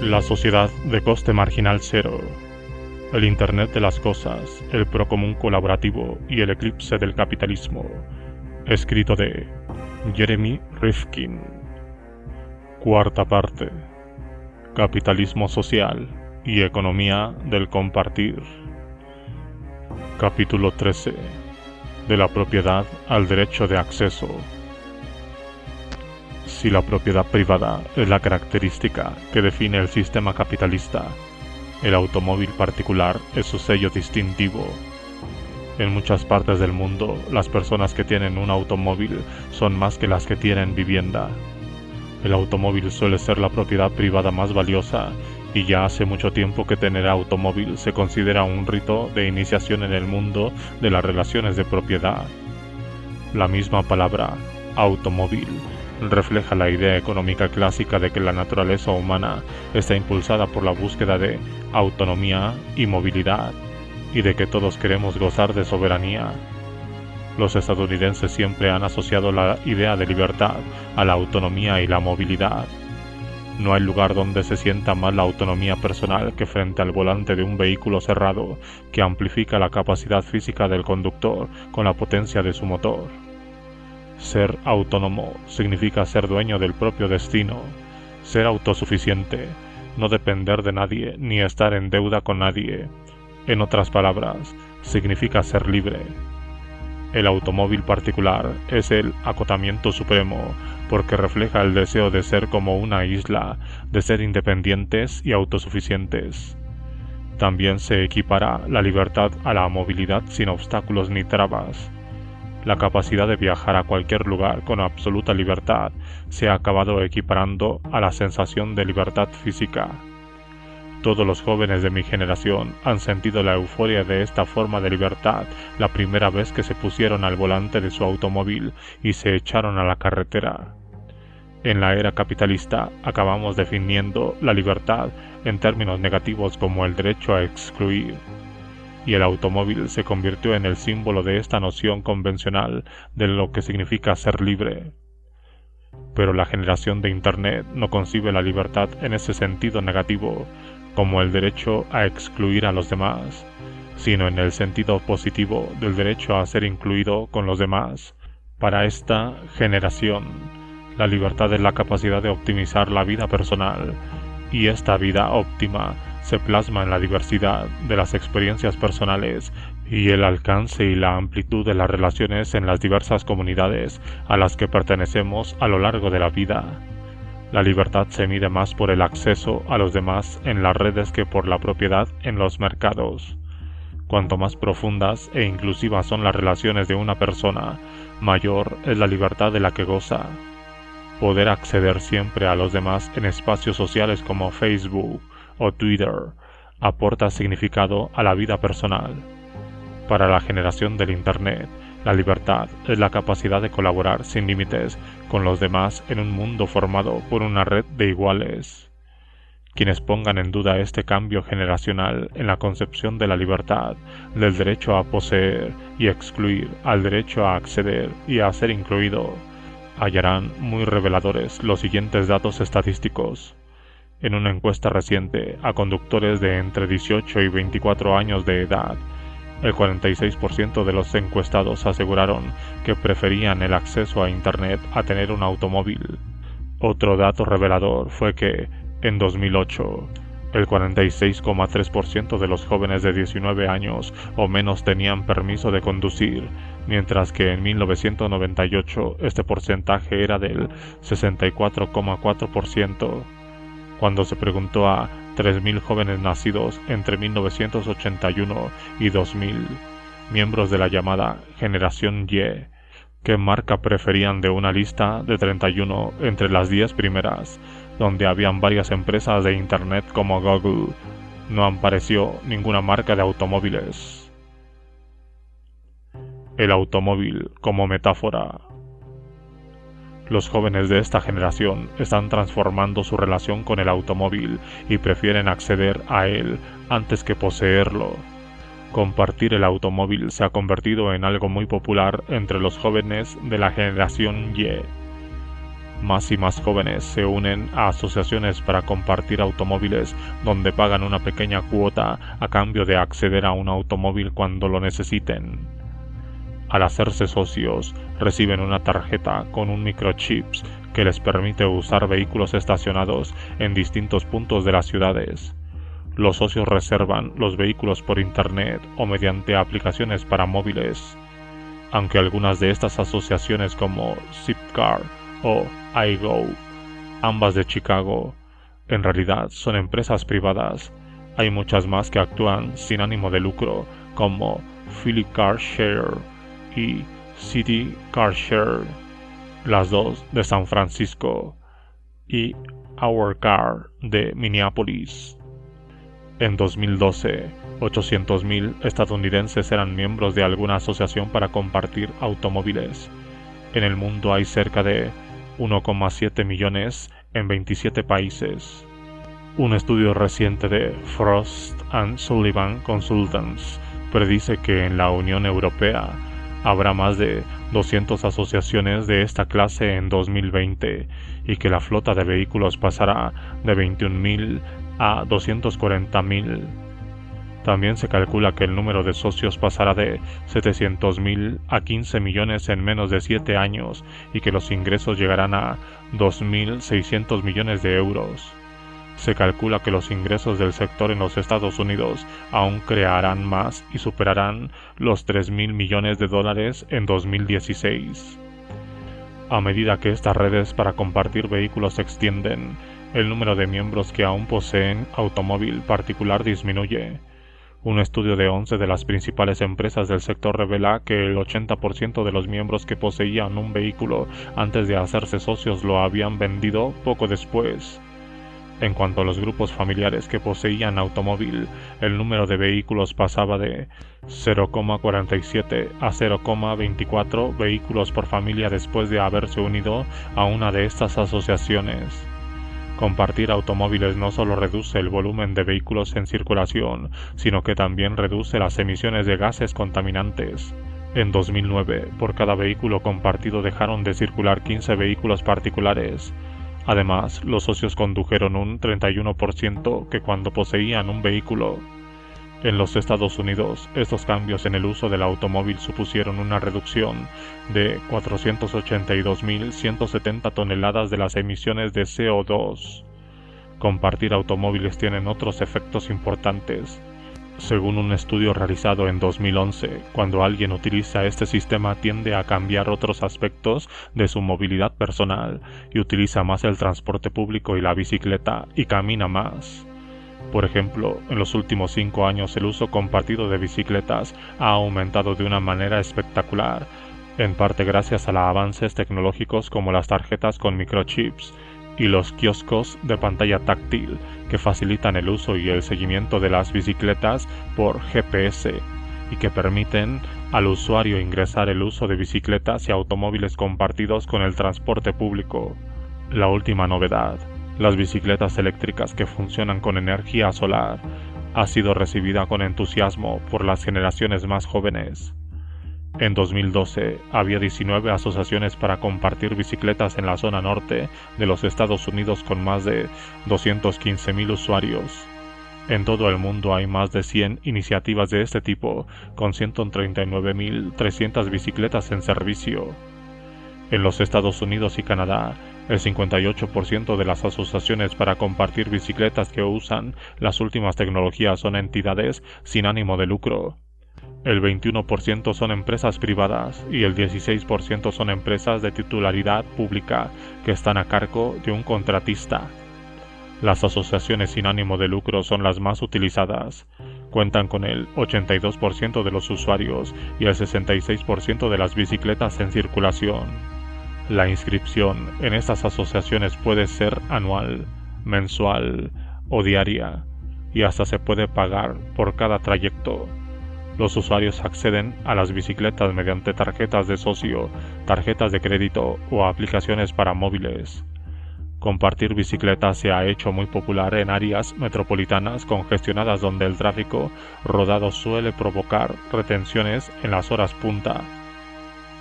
La sociedad de coste marginal cero, el Internet de las cosas, el procomún colaborativo y el eclipse del capitalismo. Escrito de Jeremy Rifkin. Cuarta parte. Capitalismo social y economía del compartir. Capítulo 13. De la propiedad al derecho de acceso. Si la propiedad privada es la característica que define el sistema capitalista, el automóvil particular es su sello distintivo. En muchas partes del mundo, las personas que tienen un automóvil son más que las que tienen vivienda. El automóvil suele ser la propiedad privada más valiosa, y ya hace mucho tiempo que tener automóvil se considera un rito de iniciación en el mundo de las relaciones de propiedad. La misma palabra, automóvil, refleja la idea económica clásica de que la naturaleza humana está impulsada por la búsqueda de autonomía y movilidad, y de que todos queremos gozar de soberanía. Los estadounidenses siempre han asociado la idea de libertad a la autonomía y la movilidad. No hay lugar donde se sienta más la autonomía personal que frente al volante de un vehículo cerrado que amplifica la capacidad física del conductor con la potencia de su motor. Ser autónomo significa ser dueño del propio destino, ser autosuficiente, no depender de nadie ni estar en deuda con nadie. En otras palabras, significa ser libre. El automóvil particular es el acotamiento supremo porque refleja el deseo de ser como una isla, de ser independientes y autosuficientes. También se equipara la libertad a la movilidad sin obstáculos ni trabas. La capacidad de viajar a cualquier lugar con absoluta libertad se ha acabado equiparando a la sensación de libertad física. Todos los jóvenes de mi generación han sentido la euforia de esta forma de libertad la primera vez que se pusieron al volante de su automóvil y se echaron a la carretera. En la era capitalista acabamos definiendo la libertad en términos negativos como el derecho a excluir, y el automóvil se convirtió en el símbolo de esta noción convencional de lo que significa ser libre. Pero la generación de Internet no concibe la libertad en ese sentido negativo, como el derecho a excluir a los demás, sino en el sentido positivo del derecho a ser incluido con los demás. Para esta generación, la libertad es la capacidad de optimizar la vida personal, y esta vida óptima se plasma en la diversidad de las experiencias personales y el alcance y la amplitud de las relaciones en las diversas comunidades a las que pertenecemos a lo largo de la vida. La libertad se mide más por el acceso a los demás en las redes que por la propiedad en los mercados. Cuanto más profundas e inclusivas son las relaciones de una persona, mayor es la libertad de la que goza. Poder acceder siempre a los demás en espacios sociales como Facebook o Twitter aporta significado a la vida personal. Para la generación del Internet, la libertad es la capacidad de colaborar sin límites con los demás en un mundo formado por una red de iguales. Quienes pongan en duda este cambio generacional en la concepción de la libertad, del derecho a poseer y excluir al derecho a acceder y a ser incluido, hallarán muy reveladores los siguientes datos estadísticos. En una encuesta reciente a conductores de entre 18 y 24 años de edad, el 46% de los encuestados aseguraron que preferían el acceso a Internet a tener un automóvil. Otro dato revelador fue que, en 2008, el 46,3% de los jóvenes de 19 años o menos tenían permiso de conducir, mientras que en 1998 este porcentaje era del 64,4%. Cuando se preguntó a 3.000 jóvenes nacidos entre 1981 y 2000, miembros de la llamada Generación Y, qué marca preferían de una lista de 31 entre las 10 primeras, donde habían varias empresas de Internet como Google, no apareció ninguna marca de automóviles. El automóvil como metáfora. Los jóvenes de esta generación están transformando su relación con el automóvil y prefieren acceder a él antes que poseerlo. Compartir el automóvil se ha convertido en algo muy popular entre los jóvenes de la generación Y. Más y más jóvenes se unen a asociaciones para compartir automóviles donde pagan una pequeña cuota a cambio de acceder a un automóvil cuando lo necesiten. Al hacerse socios, reciben una tarjeta con un microchip que les permite usar vehículos estacionados en distintos puntos de las ciudades. Los socios reservan los vehículos por internet o mediante aplicaciones para móviles, aunque algunas de estas asociaciones como Zipcar o iGo, ambas de Chicago, en realidad son empresas privadas. Hay muchas más que actúan sin ánimo de lucro, como Philly Car Share y City Car Share, las dos de San Francisco, y Our Car de Minneapolis. En 2012, 800,000 estadounidenses eran miembros de alguna asociación para compartir automóviles. En el mundo hay cerca de 1,7 millones en 27 países. Un estudio reciente de Frost & Sullivan Consultants predice que en la Unión Europea habrá más de 200 asociaciones de esta clase en 2020 y que la flota de vehículos pasará de 21,000 a 240,000. También se calcula que el número de socios pasará de 700,000 a 15 millones en menos de 7 años y que los ingresos llegarán a 2.600 millones de euros. Se calcula que los ingresos del sector en los Estados Unidos aún crearán más y superarán los 3.000 millones de dólares en 2016. A medida que estas redes para compartir vehículos se extienden, el número de miembros que aún poseen automóvil particular disminuye. Un estudio de 11 de las principales empresas del sector revela que el 80% de los miembros que poseían un vehículo antes de hacerse socios lo habían vendido poco después. En cuanto a los grupos familiares que poseían automóvil, el número de vehículos pasaba de 0,47 a 0,24 vehículos por familia después de haberse unido a una de estas asociaciones. Compartir automóviles no solo reduce el volumen de vehículos en circulación, sino que también reduce las emisiones de gases contaminantes. En 2009, por cada vehículo compartido dejaron de circular 15 vehículos particulares. Además, los socios condujeron un 31% que cuando poseían un vehículo. En los Estados Unidos, estos cambios en el uso del automóvil supusieron una reducción de 482.170 toneladas de las emisiones de CO2. Compartir automóviles tiene otros efectos importantes. Según un estudio realizado en 2011, cuando alguien utiliza este sistema tiende a cambiar otros aspectos de su movilidad personal y utiliza más el transporte público y la bicicleta y camina más. Por ejemplo, en los últimos 5 años el uso compartido de bicicletas ha aumentado de una manera espectacular, en parte gracias a los avances tecnológicos como las tarjetas con microchips y los kioscos de pantalla táctil que facilitan el uso y el seguimiento de las bicicletas por GPS y que permiten al usuario ingresar el uso de bicicletas y automóviles compartidos con el transporte público. La última novedad, las bicicletas eléctricas que funcionan con energía solar, ha sido recibida con entusiasmo por las generaciones más jóvenes. En 2012 había 19 asociaciones para compartir bicicletas en la zona norte de los Estados Unidos con más de 215,000 usuarios. En todo el mundo hay más de 100 iniciativas de este tipo, con 139.300 bicicletas en servicio. En los Estados Unidos y Canadá, el 58% de las asociaciones para compartir bicicletas que usan las últimas tecnologías son entidades sin ánimo de lucro. El 21% son empresas privadas y el 16% son empresas de titularidad pública que están a cargo de un contratista. Las asociaciones sin ánimo de lucro son las más utilizadas. Cuentan con el 82% de los usuarios y el 66% de las bicicletas en circulación. La inscripción en estas asociaciones puede ser anual, mensual o diaria, y hasta se puede pagar por cada trayecto. Los usuarios acceden a las bicicletas mediante tarjetas de socio, tarjetas de crédito o aplicaciones para móviles. Compartir bicicletas se ha hecho muy popular en áreas metropolitanas congestionadas donde el tráfico rodado suele provocar retenciones en las horas punta.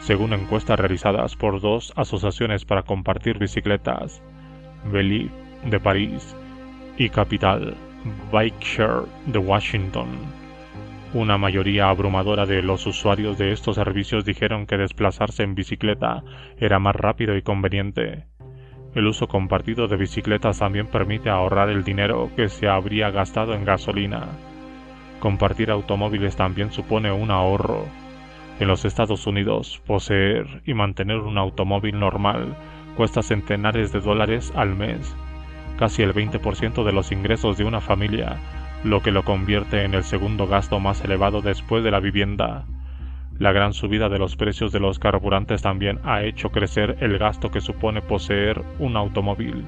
según encuestas realizadas por dos asociaciones para compartir bicicletas, Believe de París y Capital Bikeshare de Washington. Una mayoría abrumadora de los usuarios de estos servicios dijeron que desplazarse en bicicleta era más rápido y conveniente. El uso compartido de bicicletas también permite ahorrar el dinero que se habría gastado en gasolina. Compartir automóviles también supone un ahorro. En los Estados Unidos, poseer y mantener un automóvil normal cuesta centenares de dólares al mes, casi el 20% de los ingresos de una familia, lo que lo convierte en el segundo gasto más elevado después de la vivienda. La gran subida de los precios de los carburantes también ha hecho crecer el gasto que supone poseer un automóvil.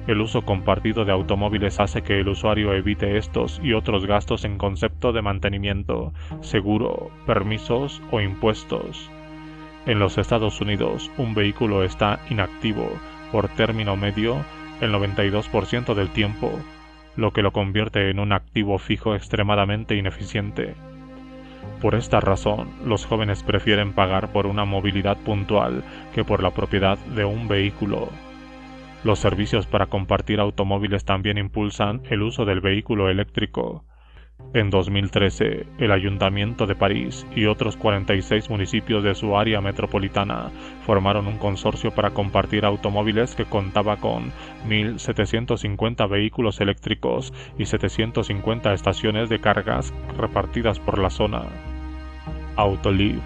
El uso compartido de automóviles hace que el usuario evite estos y otros gastos en concepto de mantenimiento, seguro, permisos o impuestos. En los Estados Unidos, un vehículo está inactivo, por término medio, el 92% del tiempo, lo que lo convierte en un activo fijo extremadamente ineficiente. Por esta razón, los jóvenes prefieren pagar por una movilidad puntual que por la propiedad de un vehículo. Los servicios para compartir automóviles también impulsan el uso del vehículo eléctrico. En 2013, el Ayuntamiento de París y otros 46 municipios de su área metropolitana formaron un consorcio para compartir automóviles que contaba con 1.750 vehículos eléctricos y 750 estaciones de cargas repartidas por la zona. Autoliv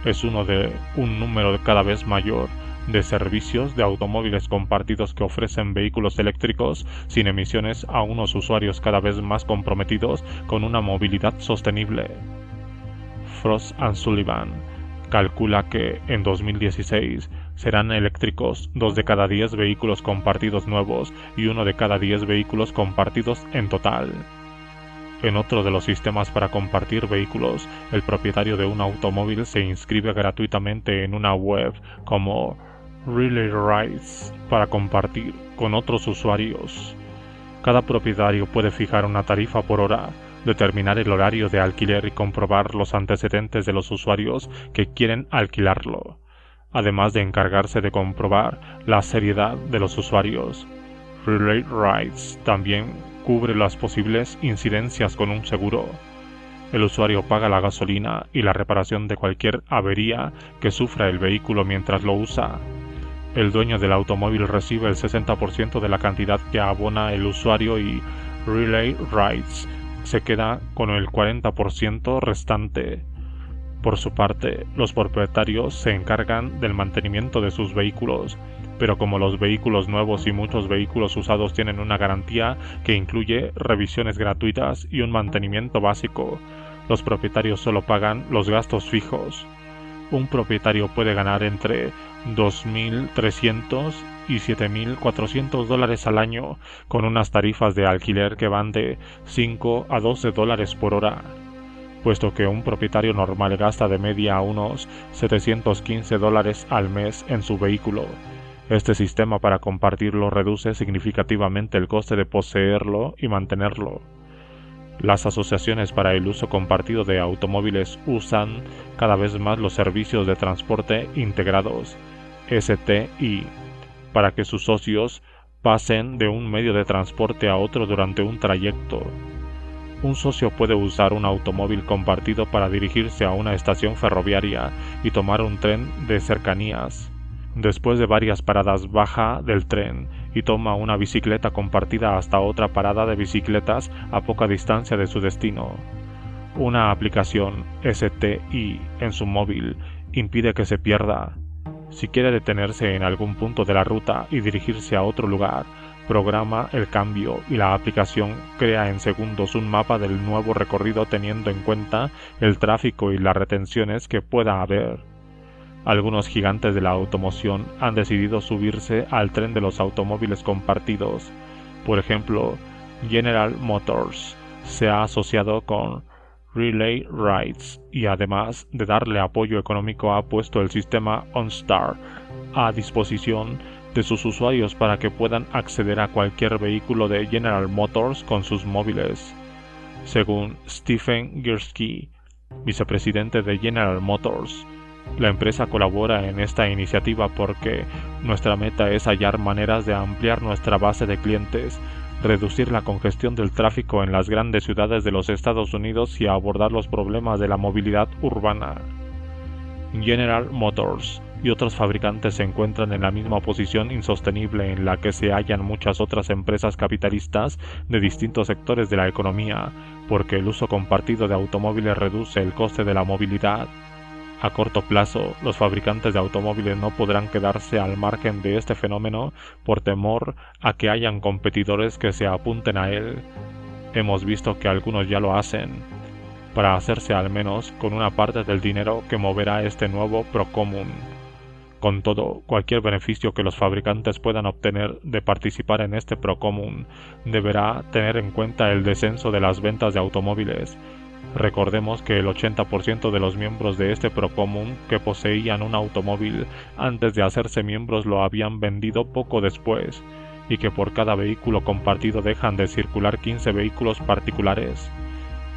es uno de un número cada vez mayor de servicios de automóviles compartidos que ofrecen vehículos eléctricos sin emisiones a unos usuarios cada vez más comprometidos con una movilidad sostenible. Frost & Sullivan calcula que en 2016 serán eléctricos 2 de cada 10 vehículos compartidos nuevos y 1 de cada 10 vehículos compartidos en total. En otro de los sistemas para compartir vehículos, el propietario de un automóvil se inscribe gratuitamente en una web como Relay Rides para compartir con otros usuarios. Cada propietario puede fijar una tarifa por hora, determinar el horario de alquiler y comprobar los antecedentes de los usuarios que quieren alquilarlo, además de encargarse de comprobar la seriedad de los usuarios. Relay Rides también cubre las posibles incidencias con un seguro. El usuario paga la gasolina y la reparación de cualquier avería que sufra el vehículo mientras lo usa. El dueño del automóvil recibe el 60% de la cantidad que abona el usuario y Relay Rides se queda con el 40% restante. Por su parte, los propietarios se encargan del mantenimiento de sus vehículos, pero como los vehículos nuevos y muchos vehículos usados tienen una garantía que incluye revisiones gratuitas y un mantenimiento básico, los propietarios solo pagan los gastos fijos. Un propietario puede ganar entre $2.300 y $7.400 al año con unas tarifas de alquiler que van de $5 a $12 por hora. Puesto que un propietario normal gasta de media unos $715 al mes en su vehículo. Este sistema para compartirlo reduce significativamente el coste de poseerlo y mantenerlo. Las asociaciones para el uso compartido de automóviles usan cada vez más los servicios de transporte integrados, STI, para que sus socios pasen de un medio de transporte a otro durante un trayecto. Un socio puede usar un automóvil compartido para dirigirse a una estación ferroviaria y tomar un tren de cercanías. Después de varias paradas baja del tren y toma una bicicleta compartida hasta otra parada de bicicletas a poca distancia de su destino. Una aplicación STI en su móvil impide que se pierda. Si quiere detenerse en algún punto de la ruta y dirigirse a otro lugar, programa el cambio y la aplicación crea en segundos un mapa del nuevo recorrido teniendo en cuenta el tráfico y las retenciones que pueda haber. Algunos gigantes de la automoción han decidido subirse al tren de los automóviles compartidos. Por ejemplo, General Motors se ha asociado con Relay Rides y además de darle apoyo económico ha puesto el sistema OnStar a disposición de sus usuarios para que puedan acceder a cualquier vehículo de General Motors con sus móviles. Según Stephen Gursky, vicepresidente de General Motors, La empresa colabora en esta iniciativa porque nuestra meta es hallar maneras de ampliar nuestra base de clientes, reducir la congestión del tráfico en las grandes ciudades de los Estados Unidos y abordar los problemas de la movilidad urbana. General Motors y otros fabricantes se encuentran en la misma posición insostenible en la que se hallan muchas otras empresas capitalistas de distintos sectores de la economía, porque el uso compartido de automóviles reduce el coste de la movilidad. A corto plazo, los fabricantes de automóviles no podrán quedarse al margen de este fenómeno por temor a que hayan competidores que se apunten a él. Hemos visto que algunos ya lo hacen, para hacerse al menos con una parte del dinero que moverá este nuevo Procommun. Con todo, cualquier beneficio que los fabricantes puedan obtener de participar en este Procommun deberá tener en cuenta el descenso de las ventas de automóviles. Recordemos que el 80% de los miembros de este Procommun que poseían un automóvil antes de hacerse miembros lo habían vendido poco después, y que por cada vehículo compartido dejan de circular 15 vehículos particulares.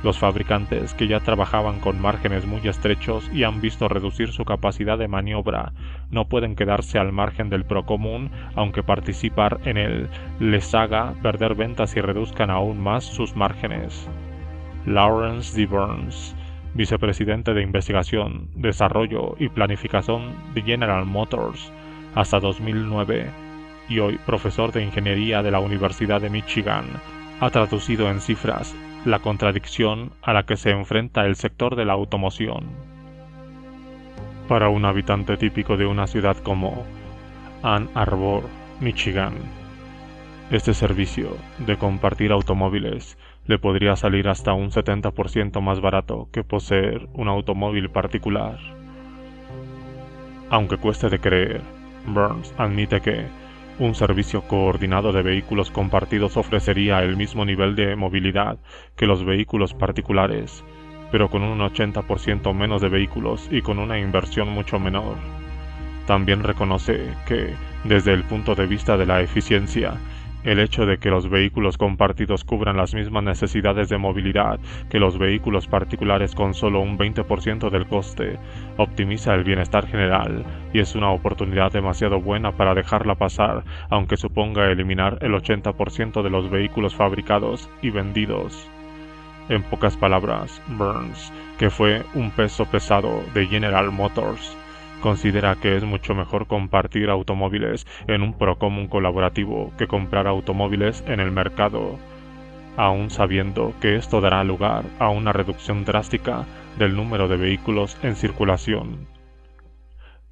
Los fabricantes, que ya trabajaban con márgenes muy estrechos y han visto reducir su capacidad de maniobra, no pueden quedarse al margen del Procommun, aunque participar en él les haga perder ventas y reduzcan aún más sus márgenes. Lawrence D. Burns, vicepresidente de Investigación, Desarrollo y Planificación de General Motors hasta 2009 y hoy profesor de Ingeniería de la Universidad de Michigan, ha traducido en cifras la contradicción a la que se enfrenta el sector de la automoción. Para un habitante típico de una ciudad como Ann Arbor, Michigan, este servicio de compartir automóviles le podría salir hasta un 70% más barato que poseer un automóvil particular. Aunque cueste de creer, Burns admite que un servicio coordinado de vehículos compartidos ofrecería el mismo nivel de movilidad que los vehículos particulares, pero con un 80% menos de vehículos y con una inversión mucho menor. También reconoce que, desde el punto de vista de la eficiencia, el hecho de que los vehículos compartidos cubran las mismas necesidades de movilidad que los vehículos particulares con solo un 20% del coste optimiza el bienestar general y es una oportunidad demasiado buena para dejarla pasar, aunque suponga eliminar el 80% de los vehículos fabricados y vendidos. En pocas palabras, Burns, que fue un peso pesado de General Motors, considera que es mucho mejor compartir automóviles en un Procommun colaborativo que comprar automóviles en el mercado, aun sabiendo que esto dará lugar a una reducción drástica del número de vehículos en circulación.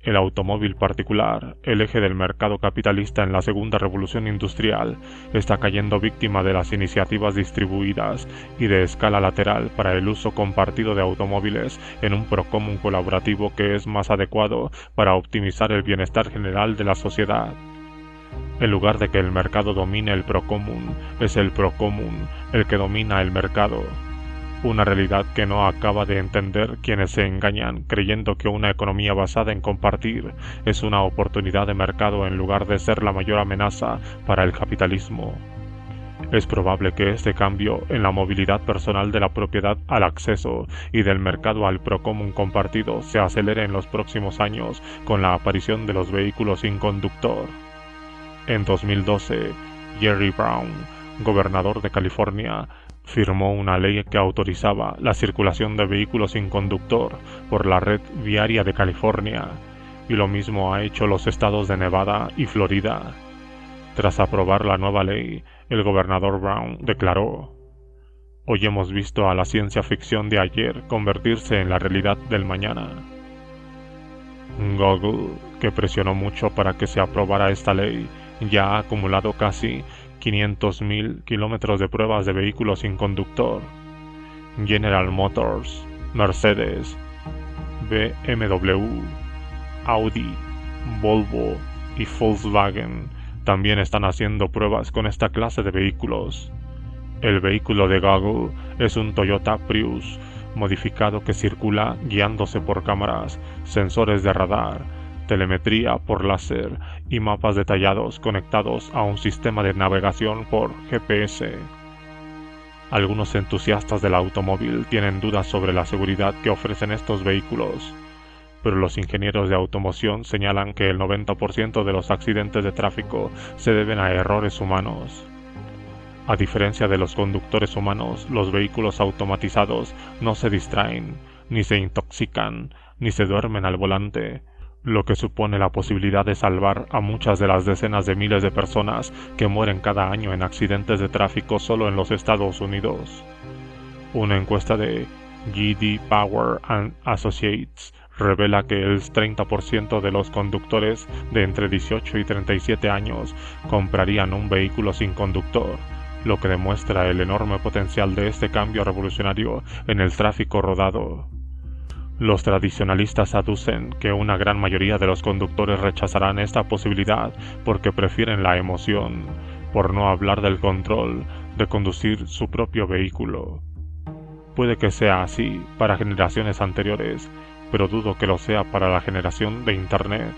El automóvil particular, el eje del mercado capitalista en la segunda revolución industrial, está cayendo víctima de las iniciativas distribuidas y de escala lateral para el uso compartido de automóviles en un Procommun colaborativo que es más adecuado para optimizar el bienestar general de la sociedad. En lugar de que el mercado domine el Procommun, es el Procommun el que domina el mercado. Una realidad que no acaba de entender quienes se engañan creyendo que una economía basada en compartir es una oportunidad de mercado en lugar de ser la mayor amenaza para el capitalismo. Es probable que este cambio en la movilidad personal de la propiedad al acceso y del mercado al Procommun compartido se acelere en los próximos años con la aparición de los vehículos sin conductor. En 2012, Jerry Brown, gobernador de California, firmó una ley que autorizaba la circulación de vehículos sin conductor por la red viaria de California, y lo mismo ha hecho los estados de Nevada y Florida. Tras aprobar la nueva ley, el gobernador Brown declaró: "Hoy hemos visto a la ciencia ficción de ayer convertirse en la realidad del mañana". Google, que presionó mucho para que se aprobara esta ley, ya ha acumulado casi 500.000 kilómetros de pruebas de vehículos sin conductor. General Motors, Mercedes, BMW, Audi, Volvo y Volkswagen también están haciendo pruebas con esta clase de vehículos. El vehículo de Google es un Toyota Prius modificado que circula guiándose por cámaras, sensores de radar, telemetría por láser y mapas detallados conectados a un sistema de navegación por GPS. Algunos entusiastas del automóvil tienen dudas sobre la seguridad que ofrecen estos vehículos, pero los ingenieros de automoción señalan que el 90% de los accidentes de tráfico se deben a errores humanos. A diferencia de los conductores humanos, los vehículos automatizados no se distraen, ni se intoxican, ni se duermen al volante, lo que supone la posibilidad de salvar a muchas de las decenas de miles de personas que mueren cada año en accidentes de tráfico solo en los Estados Unidos. Una encuesta de J.D. Power and Associates revela que el 30% de los conductores de entre 18 y 37 años comprarían un vehículo sin conductor, lo que demuestra el enorme potencial de este cambio revolucionario en el tráfico rodado. Los tradicionalistas aducen que una gran mayoría de los conductores rechazarán esta posibilidad porque prefieren la emoción, por no hablar del control, de conducir su propio vehículo. Puede que sea así para generaciones anteriores, pero dudo que lo sea para la generación de Internet.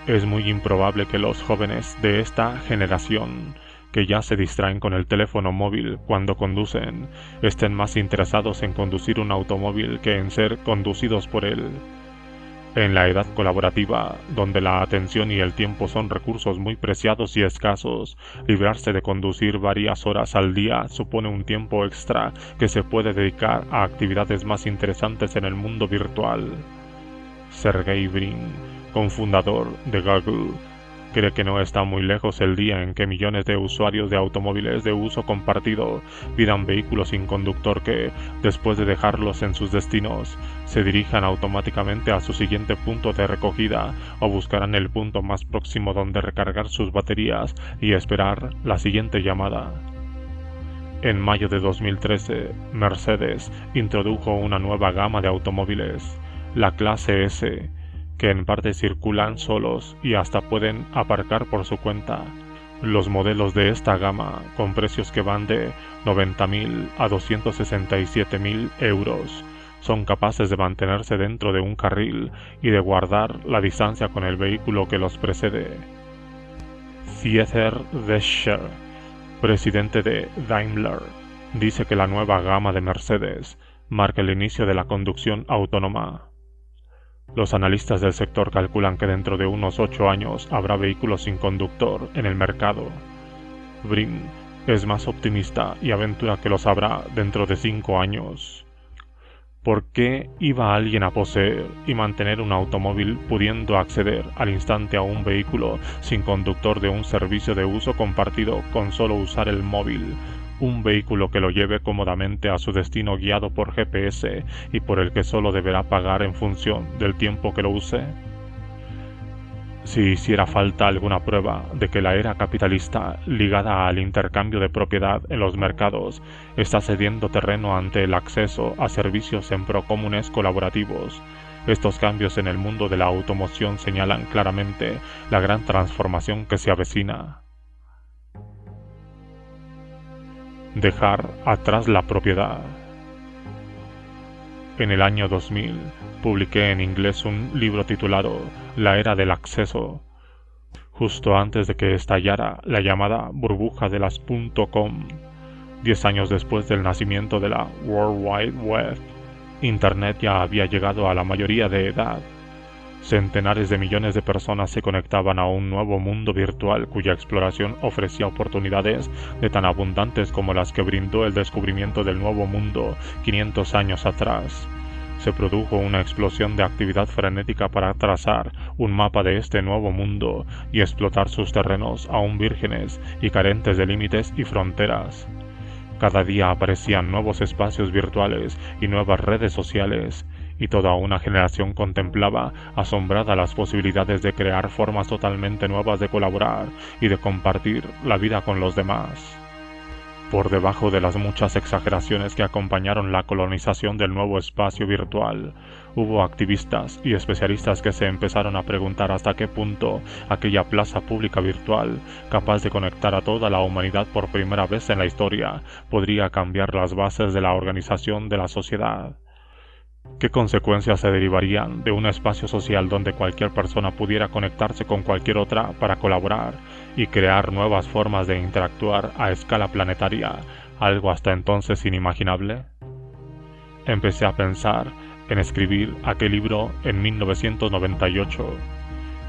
Es muy improbable que los jóvenes de esta generación, que ya se distraen con el teléfono móvil cuando conducen, estén más interesados en conducir un automóvil que en ser conducidos por él. En la edad colaborativa, donde la atención y el tiempo son recursos muy preciados y escasos, librarse de conducir varias horas al día supone un tiempo extra que se puede dedicar a actividades más interesantes en el mundo virtual. Sergey Brin, cofundador de Google, cree que no está muy lejos el día en que millones de usuarios de automóviles de uso compartido pidan vehículos sin conductor que, después de dejarlos en sus destinos, se dirijan automáticamente a su siguiente punto de recogida o buscarán el punto más próximo donde recargar sus baterías y esperar la siguiente llamada. En mayo de 2013, Mercedes introdujo una nueva gama de automóviles, la clase S, que en parte circulan solos y hasta pueden aparcar por su cuenta. Los modelos de esta gama, con precios que van de 90.000 a 267.000 euros, son capaces de mantenerse dentro de un carril y de guardar la distancia con el vehículo que los precede. Dieter Zetscher, presidente de Daimler, dice que la nueva gama de Mercedes marca el inicio de la conducción autónoma. Los analistas del sector calculan que dentro de unos 8 años habrá vehículos sin conductor en el mercado. Brin es más optimista y aventura que los habrá dentro de 5 años. ¿Por qué iba alguien a poseer y mantener un automóvil pudiendo acceder al instante a un vehículo sin conductor de un servicio de uso compartido con solo usar el móvil? Un vehículo que lo lleve cómodamente a su destino guiado por GPS y por el que solo deberá pagar en función del tiempo que lo use. Si hiciera falta alguna prueba de que la era capitalista ligada al intercambio de propiedad en los mercados está cediendo terreno ante el acceso a servicios en procómunes colaborativos, estos cambios en el mundo de la automoción señalan claramente la gran transformación que se avecina. Dejar atrás la propiedad. En el año 2000 publiqué en inglés un libro titulado La era del acceso, justo antes de que estallara la llamada burbuja de las .com. 10 años después del nacimiento de la World Wide Web, Internet ya había llegado a la mayoría de edad. Centenares de millones de personas se conectaban a un nuevo mundo virtual cuya exploración ofrecía oportunidades de tan abundantes como las que brindó el descubrimiento del Nuevo Mundo 500 años atrás. Se produjo una explosión de actividad frenética para trazar un mapa de este nuevo mundo y explotar sus terrenos aún vírgenes y carentes de límites y fronteras. Cada día aparecían nuevos espacios virtuales y nuevas redes sociales, y toda una generación contemplaba asombrada las posibilidades de crear formas totalmente nuevas de colaborar y de compartir la vida con los demás. Por debajo de las muchas exageraciones que acompañaron la colonización del nuevo espacio virtual, hubo activistas y especialistas que se empezaron a preguntar hasta qué punto aquella plaza pública virtual, capaz de conectar a toda la humanidad por primera vez en la historia, podría cambiar las bases de la organización de la sociedad. ¿Qué consecuencias se derivarían de un espacio social donde cualquier persona pudiera conectarse con cualquier otra para colaborar y crear nuevas formas de interactuar a escala planetaria, algo hasta entonces inimaginable? Empecé a pensar en escribir aquel libro en 1998.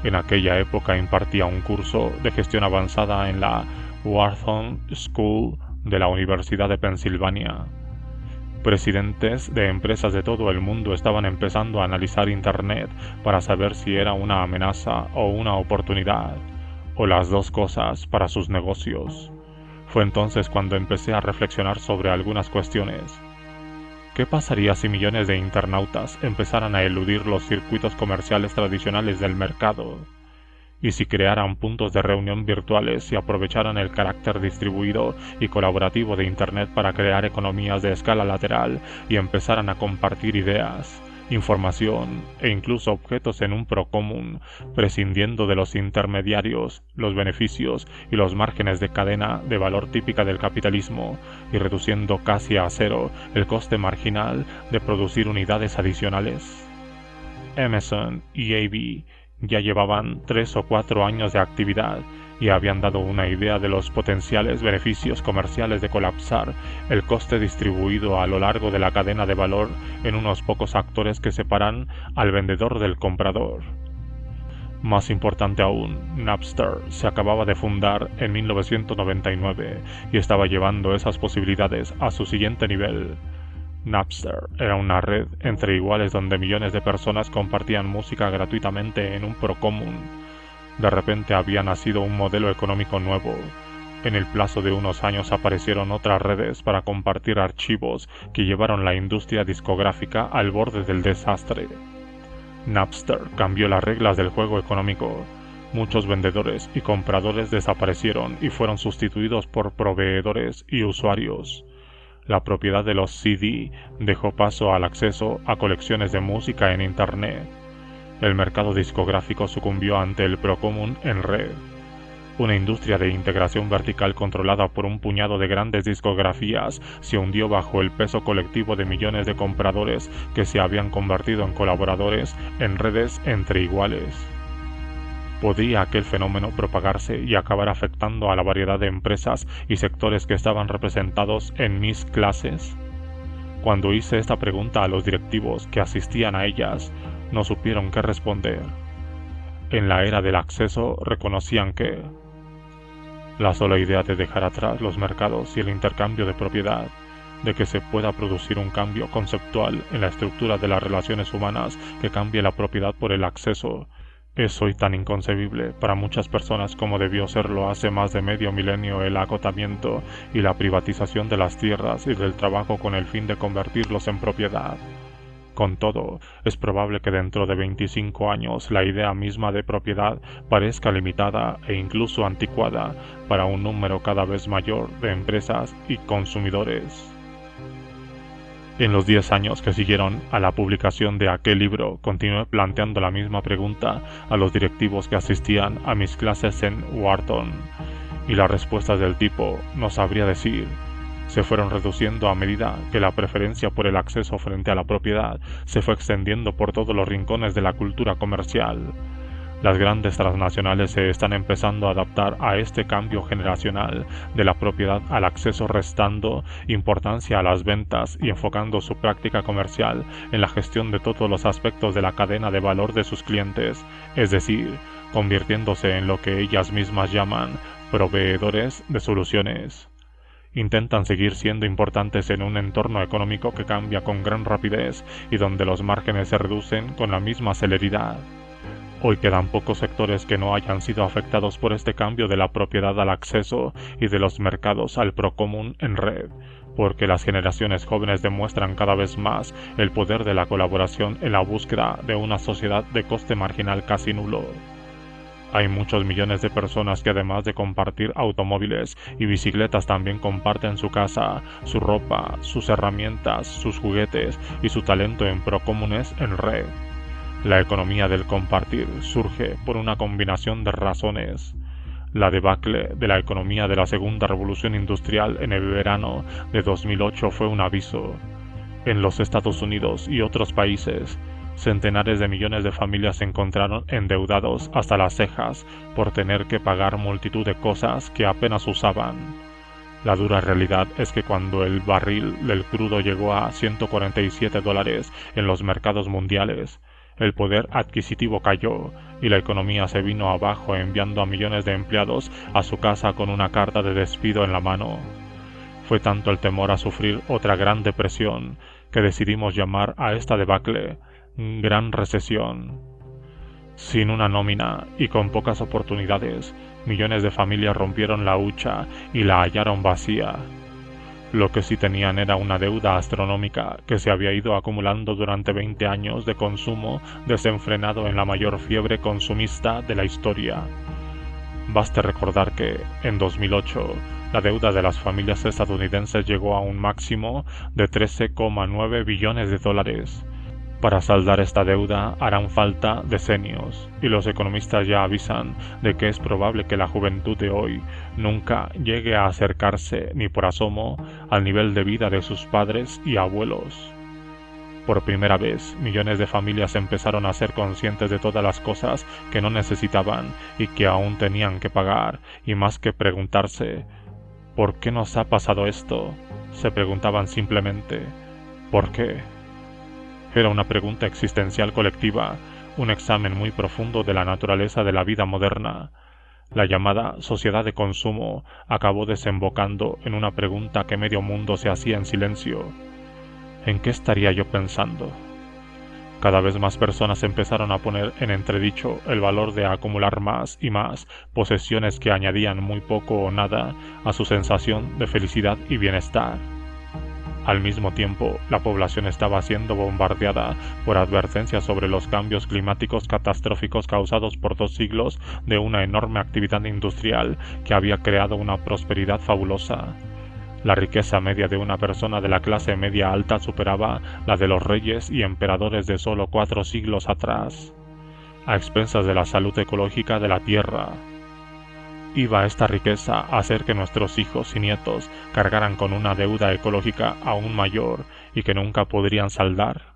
En aquella época impartía un curso de gestión avanzada en la Wharton School de la Universidad de Pensilvania. Presidentes de empresas de todo el mundo estaban empezando a analizar Internet para saber si era una amenaza o una oportunidad, o las dos cosas para sus negocios. Fue entonces cuando empecé a reflexionar sobre algunas cuestiones. ¿Qué pasaría si millones de internautas empezaran a eludir los circuitos comerciales tradicionales del mercado? ¿Y si crearan puntos de reunión virtuales y aprovecharan el carácter distribuido y colaborativo de Internet para crear economías de escala lateral y empezaran a compartir ideas, información e incluso objetos en un pro común, prescindiendo de los intermediarios, los beneficios y los márgenes de cadena de valor típica del capitalismo y reduciendo casi a cero el coste marginal de producir unidades adicionales? Amazon y EAB ya llevaban 3 o 4 años de actividad y habían dado una idea de los potenciales beneficios comerciales de colapsar el coste distribuido a lo largo de la cadena de valor en unos pocos actores que separan al vendedor del comprador. Más importante aún, Napster se acababa de fundar en 1999 y estaba llevando esas posibilidades a su siguiente nivel. Napster era una red entre iguales donde millones de personas compartían música gratuitamente en un pro común. De repente había nacido un modelo económico nuevo. En el plazo de unos años aparecieron otras redes para compartir archivos que llevaron la industria discográfica al borde del desastre. Napster cambió las reglas del juego económico. Muchos vendedores y compradores desaparecieron y fueron sustituidos por proveedores y usuarios. La propiedad de los CD dejó paso al acceso a colecciones de música en Internet. El mercado discográfico sucumbió ante el procomún en red. Una industria de integración vertical controlada por un puñado de grandes discografías se hundió bajo el peso colectivo de millones de compradores que se habían convertido en colaboradores en redes entre iguales. ¿Podría aquel fenómeno propagarse y acabar afectando a la variedad de empresas y sectores que estaban representados en mis clases? Cuando hice esta pregunta a los directivos que asistían a ellas, no supieron qué responder. En la era del acceso reconocían que la sola idea de dejar atrás los mercados y el intercambio de propiedad, de que se pueda producir un cambio conceptual en la estructura de las relaciones humanas que cambie la propiedad por el acceso, es hoy tan inconcebible para muchas personas como debió serlo hace más de medio milenio el agotamiento y la privatización de las tierras y del trabajo con el fin de convertirlos en propiedad. Con todo, es probable que dentro de 25 años la idea misma de propiedad parezca limitada e incluso anticuada para un número cada vez mayor de empresas y consumidores. En los 10 años que siguieron a la publicación de aquel libro, continué planteando la misma pregunta a los directivos que asistían a mis clases en Wharton, y las respuestas del tipo no sabría decir se fueron reduciendo a medida que la preferencia por el acceso frente a la propiedad se fue extendiendo por todos los rincones de la cultura comercial. Las grandes transnacionales se están empezando a adaptar a este cambio generacional de la propiedad al acceso, restando importancia a las ventas y enfocando su práctica comercial en la gestión de todos los aspectos de la cadena de valor de sus clientes, es decir, convirtiéndose en lo que ellas mismas llaman proveedores de soluciones. Intentan seguir siendo importantes en un entorno económico que cambia con gran rapidez y donde los márgenes se reducen con la misma celeridad. Hoy quedan pocos sectores que no hayan sido afectados por este cambio de la propiedad al acceso y de los mercados al procomún en red, porque las generaciones jóvenes demuestran cada vez más el poder de la colaboración en la búsqueda de una sociedad de coste marginal casi nulo. Hay muchos millones de personas que además de compartir automóviles y bicicletas también comparten su casa, su ropa, sus herramientas, sus juguetes y su talento en procomunes en red. La economía del compartir surge por una combinación de razones. La debacle de la economía de la segunda revolución industrial en el verano de 2008 fue un aviso. En los Estados Unidos y otros países, centenares de millones de familias se encontraron endeudados hasta las cejas por tener que pagar multitud de cosas que apenas usaban. La dura realidad es que cuando el barril del crudo llegó a $147 en los mercados mundiales, el poder adquisitivo cayó y la economía se vino abajo, enviando a millones de empleados a su casa con una carta de despido en la mano. Fue tanto el temor a sufrir otra gran depresión que decidimos llamar a esta debacle Gran Recesión. Sin una nómina y con pocas oportunidades, millones de familias rompieron la hucha y la hallaron vacía. Lo que sí tenían era una deuda astronómica que se había ido acumulando durante 20 años de consumo desenfrenado en la mayor fiebre consumista de la historia. Baste recordar que, en 2008, la deuda de las familias estadounidenses llegó a un máximo de $13,9 billones. Para saldar esta deuda harán falta decenios, y los economistas ya avisan de que es probable que la juventud de hoy nunca llegue a acercarse ni por asomo al nivel de vida de sus padres y abuelos. Por primera vez, millones de familias empezaron a ser conscientes de todas las cosas que no necesitaban y que aún tenían que pagar, y más que preguntarse ¿por qué nos ha pasado esto?, se preguntaban simplemente ¿por qué? Era una pregunta existencial colectiva, un examen muy profundo de la naturaleza de la vida moderna. La llamada sociedad de consumo acabó desembocando en una pregunta que medio mundo se hacía en silencio. ¿En qué estaría yo pensando? Cada vez más personas empezaron a poner en entredicho el valor de acumular más y más posesiones que añadían muy poco o nada a su sensación de felicidad y bienestar. Al mismo tiempo, la población estaba siendo bombardeada por advertencias sobre los cambios climáticos catastróficos causados por 2 siglos de una enorme actividad industrial que había creado una prosperidad fabulosa. La riqueza media de una persona de la clase media alta superaba la de los reyes y emperadores de solo 4 siglos atrás, a expensas de la salud ecológica de la tierra. ¿Iba esta riqueza a hacer que nuestros hijos y nietos cargaran con una deuda ecológica aún mayor y que nunca podrían saldar?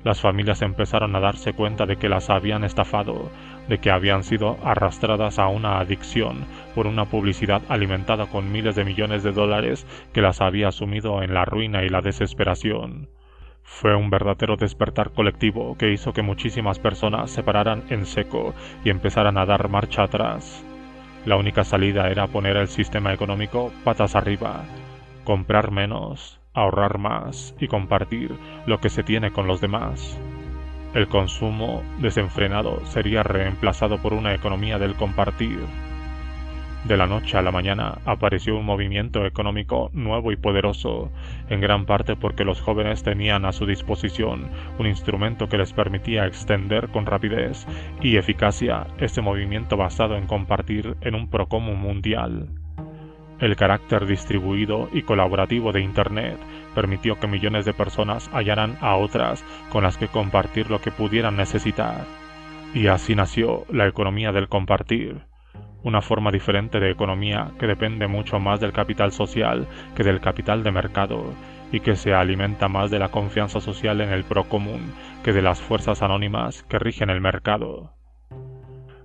Las familias empezaron a darse cuenta de que las habían estafado, de que habían sido arrastradas a una adicción por una publicidad alimentada con miles de millones de dólares que las había sumido en la ruina y la desesperación. Fue un verdadero despertar colectivo que hizo que muchísimas personas se pararan en seco y empezaran a dar marcha atrás. La única salida era poner el sistema económico patas arriba, comprar menos, ahorrar más y compartir lo que se tiene con los demás. El consumo desenfrenado sería reemplazado por una economía del compartir. De la noche a la mañana apareció un movimiento económico nuevo y poderoso, en gran parte porque los jóvenes tenían a su disposición un instrumento que les permitía extender con rapidez y eficacia este movimiento basado en compartir en un procomún mundial. El carácter distribuido y colaborativo de Internet permitió que millones de personas hallaran a otras con las que compartir lo que pudieran necesitar. Y así nació la economía del compartir. Una forma diferente de economía que depende mucho más del capital social que del capital de mercado y que se alimenta más de la confianza social en el procomún que de las fuerzas anónimas que rigen el mercado.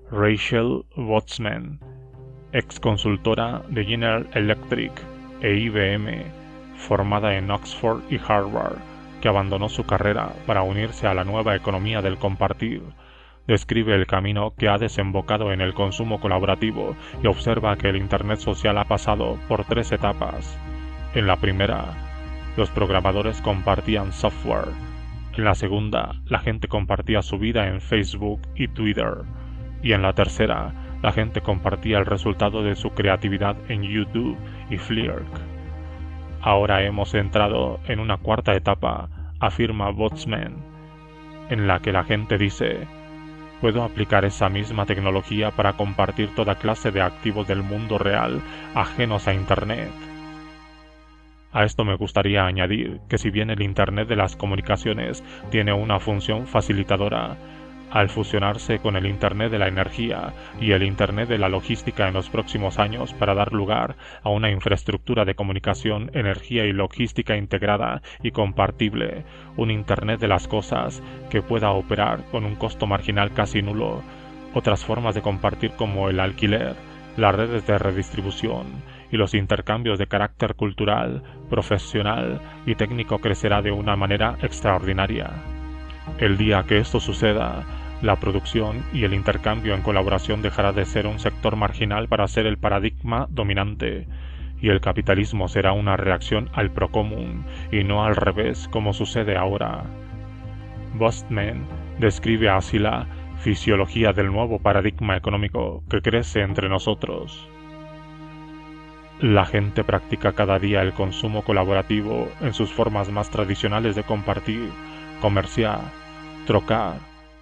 Rachel Botsman, ex consultora de General Electric e IBM, formada en Oxford y Harvard, que abandonó su carrera para unirse a la nueva economía del compartir, describe el camino que ha desembocado en el consumo colaborativo y observa que el Internet social ha pasado por 3 etapas. En la primera, los programadores compartían software. En la segunda, la gente compartía su vida en Facebook y Twitter. Y en la tercera, la gente compartía el resultado de su creatividad en YouTube y Flickr. Ahora hemos entrado en una cuarta etapa, afirma Botsman, en la que la gente dice: puedo aplicar esa misma tecnología para compartir toda clase de activos del mundo real ajenos a Internet. A esto me gustaría añadir que si bien el Internet de las comunicaciones tiene una función facilitadora, al fusionarse con el Internet de la energía y el Internet de la logística en los próximos años para dar lugar a una infraestructura de comunicación, energía y logística integrada y compartible, un Internet de las cosas que pueda operar con un costo marginal casi nulo, otras formas de compartir como el alquiler, las redes de redistribución y los intercambios de carácter cultural, profesional y técnico crecerá de una manera extraordinaria. El día que esto suceda, la producción y el intercambio en colaboración dejará de ser un sector marginal para ser el paradigma dominante, y el capitalismo será una reacción al procomún y no al revés como sucede ahora. Bostman describe así la fisiología del nuevo paradigma económico que crece entre nosotros. La gente practica cada día el consumo colaborativo en sus formas más tradicionales de compartir, comerciar, trocar,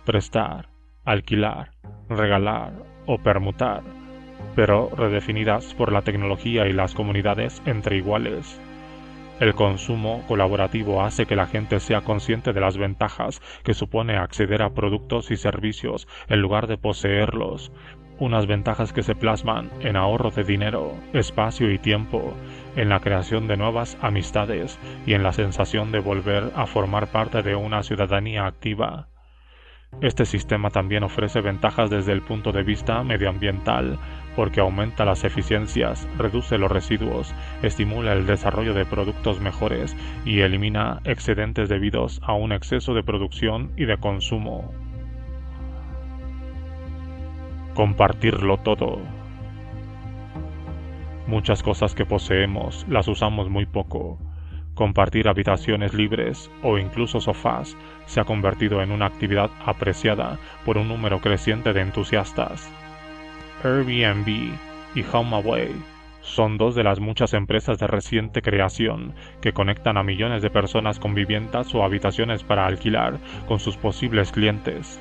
prestar, alquilar, regalar o permutar, pero redefinidas por la tecnología y las comunidades entre iguales. El consumo colaborativo hace que la gente sea consciente de las ventajas que supone acceder a productos y servicios en lugar de poseerlos, unas ventajas que se plasman en ahorro de dinero, espacio y tiempo, en la creación de nuevas amistades y en la sensación de volver a formar parte de una ciudadanía activa. Este sistema también ofrece ventajas desde el punto de vista medioambiental, porque aumenta las eficiencias, reduce los residuos, estimula el desarrollo de productos mejores y elimina excedentes debidos a un exceso de producción y de consumo. Compartirlo todo. Muchas cosas que poseemos las usamos muy poco. Compartir habitaciones libres o incluso sofás se ha convertido en una actividad apreciada por un número creciente de entusiastas. Airbnb y HomeAway son dos de las muchas empresas de reciente creación que conectan a millones de personas con viviendas o habitaciones para alquilar con sus posibles clientes.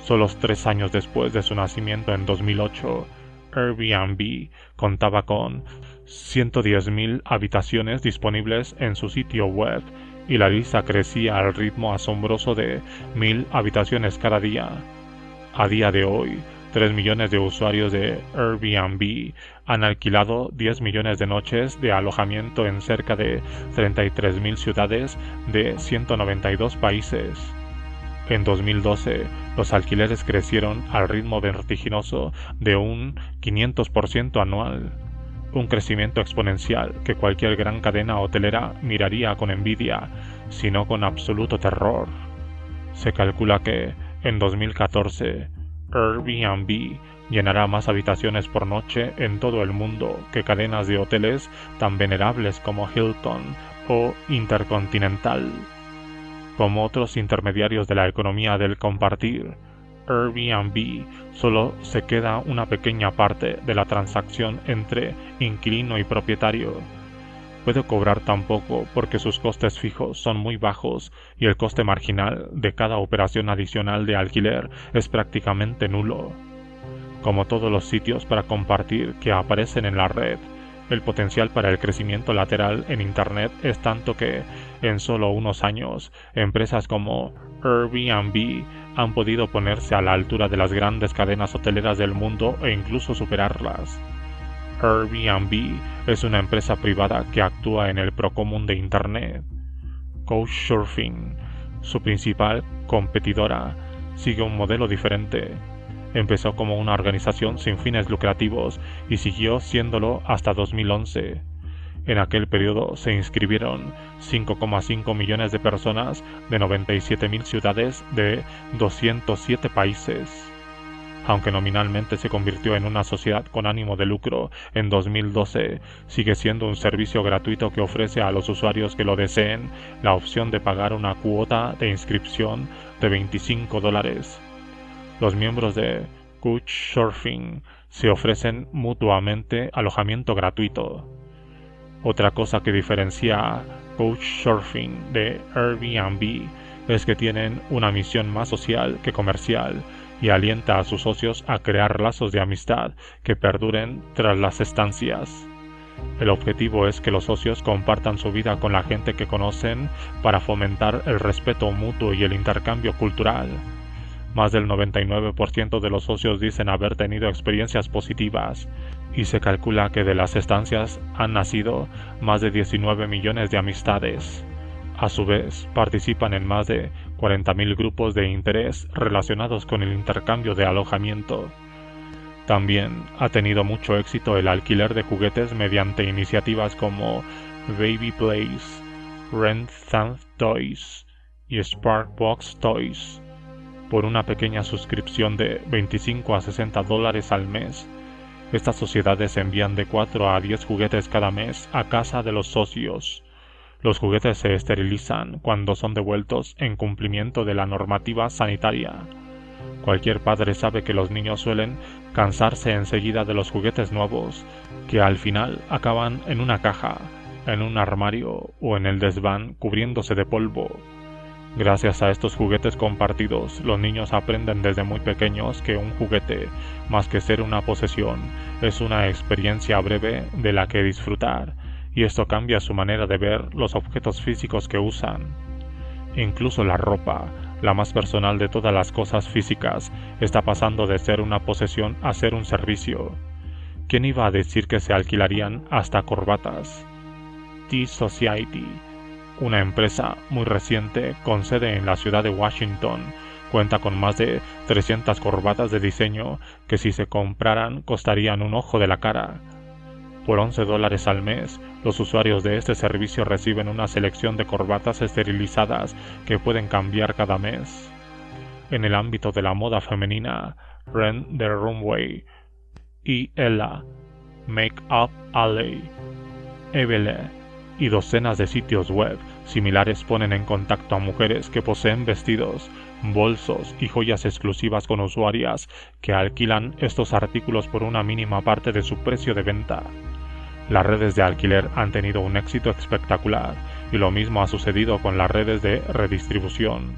Solo 3 años después de su nacimiento en 2008, Airbnb contaba con 110.000 habitaciones disponibles en su sitio web y la lista crecía al ritmo asombroso de 1.000 habitaciones cada día. A día de hoy, 3 millones de usuarios de Airbnb han alquilado 10 millones de noches de alojamiento en cerca de 33.000 ciudades de 192 países. En 2012, los alquileres crecieron al ritmo vertiginoso de un 500% anual, un crecimiento exponencial que cualquier gran cadena hotelera miraría con envidia, si no con absoluto terror. Se calcula que, en 2014, Airbnb llenará más habitaciones por noche en todo el mundo que cadenas de hoteles tan venerables como Hilton o Intercontinental. Como otros intermediarios de la economía del compartir, Airbnb solo se queda una pequeña parte de la transacción entre inquilino y propietario. Puede cobrar tan poco porque sus costes fijos son muy bajos y el coste marginal de cada operación adicional de alquiler es prácticamente nulo. Como todos los sitios para compartir que aparecen en la red, el potencial para el crecimiento lateral en Internet es tanto que, en solo unos años, empresas como Airbnb han podido ponerse a la altura de las grandes cadenas hoteleras del mundo e incluso superarlas. Airbnb es una empresa privada que actúa en el procomún de Internet. Couchsurfing, su principal competidora, sigue un modelo diferente. Empezó como una organización sin fines lucrativos y siguió siéndolo hasta 2011. En aquel periodo se inscribieron 5,5 millones de personas de 97.000 ciudades de 207 países. Aunque nominalmente se convirtió en una sociedad con ánimo de lucro en 2012, sigue siendo un servicio gratuito que ofrece a los usuarios que lo deseen la opción de pagar una cuota de inscripción de $25. Los miembros de Couchsurfing se ofrecen mutuamente alojamiento gratuito. Otra cosa que diferencia a Couchsurfing de Airbnb es que tienen una misión más social que comercial y alienta a sus socios a crear lazos de amistad que perduren tras las estancias. El objetivo es que los socios compartan su vida con la gente que conocen para fomentar el respeto mutuo y el intercambio cultural. Más del 99% de los socios dicen haber tenido experiencias positivas, y se calcula que de las estancias han nacido más de 19 millones de amistades. A su vez, participan en más de 40.000 grupos de interés relacionados con el intercambio de alojamiento. También ha tenido mucho éxito el alquiler de juguetes mediante iniciativas como Baby Place, Rent Thumb Toys y Sparkbox Toys. Por una pequeña suscripción de $25 a $60 al mes, estas sociedades envían de 4 a 10 juguetes cada mes a casa de los socios. Los juguetes se esterilizan cuando son devueltos en cumplimiento de la normativa sanitaria. Cualquier padre sabe que los niños suelen cansarse enseguida de los juguetes nuevos, que al final acaban en una caja, en un armario o en el desván cubriéndose de polvo. Gracias a estos juguetes compartidos, los niños aprenden desde muy pequeños que un juguete, más que ser una posesión, es una experiencia breve de la que disfrutar, y esto cambia su manera de ver los objetos físicos que usan. Incluso la ropa, la más personal de todas las cosas físicas, está pasando de ser una posesión a ser un servicio. ¿Quién iba a decir que se alquilarían hasta corbatas? T-Society, una empresa muy reciente con sede en la ciudad de Washington, cuenta con más de 300 corbatas de diseño que si se compraran costarían un ojo de la cara. Por $11 al mes, los usuarios de este servicio reciben una selección de corbatas esterilizadas que pueden cambiar cada mes. En el ámbito de la moda femenina, Rent the Runway y Ella, Make Up Alley, Evele y docenas de sitios web similares ponen en contacto a mujeres que poseen vestidos, bolsos y joyas exclusivas con usuarias que alquilan estos artículos por una mínima parte de su precio de venta. Las redes de alquiler han tenido un éxito espectacular, y lo mismo ha sucedido con las redes de redistribución.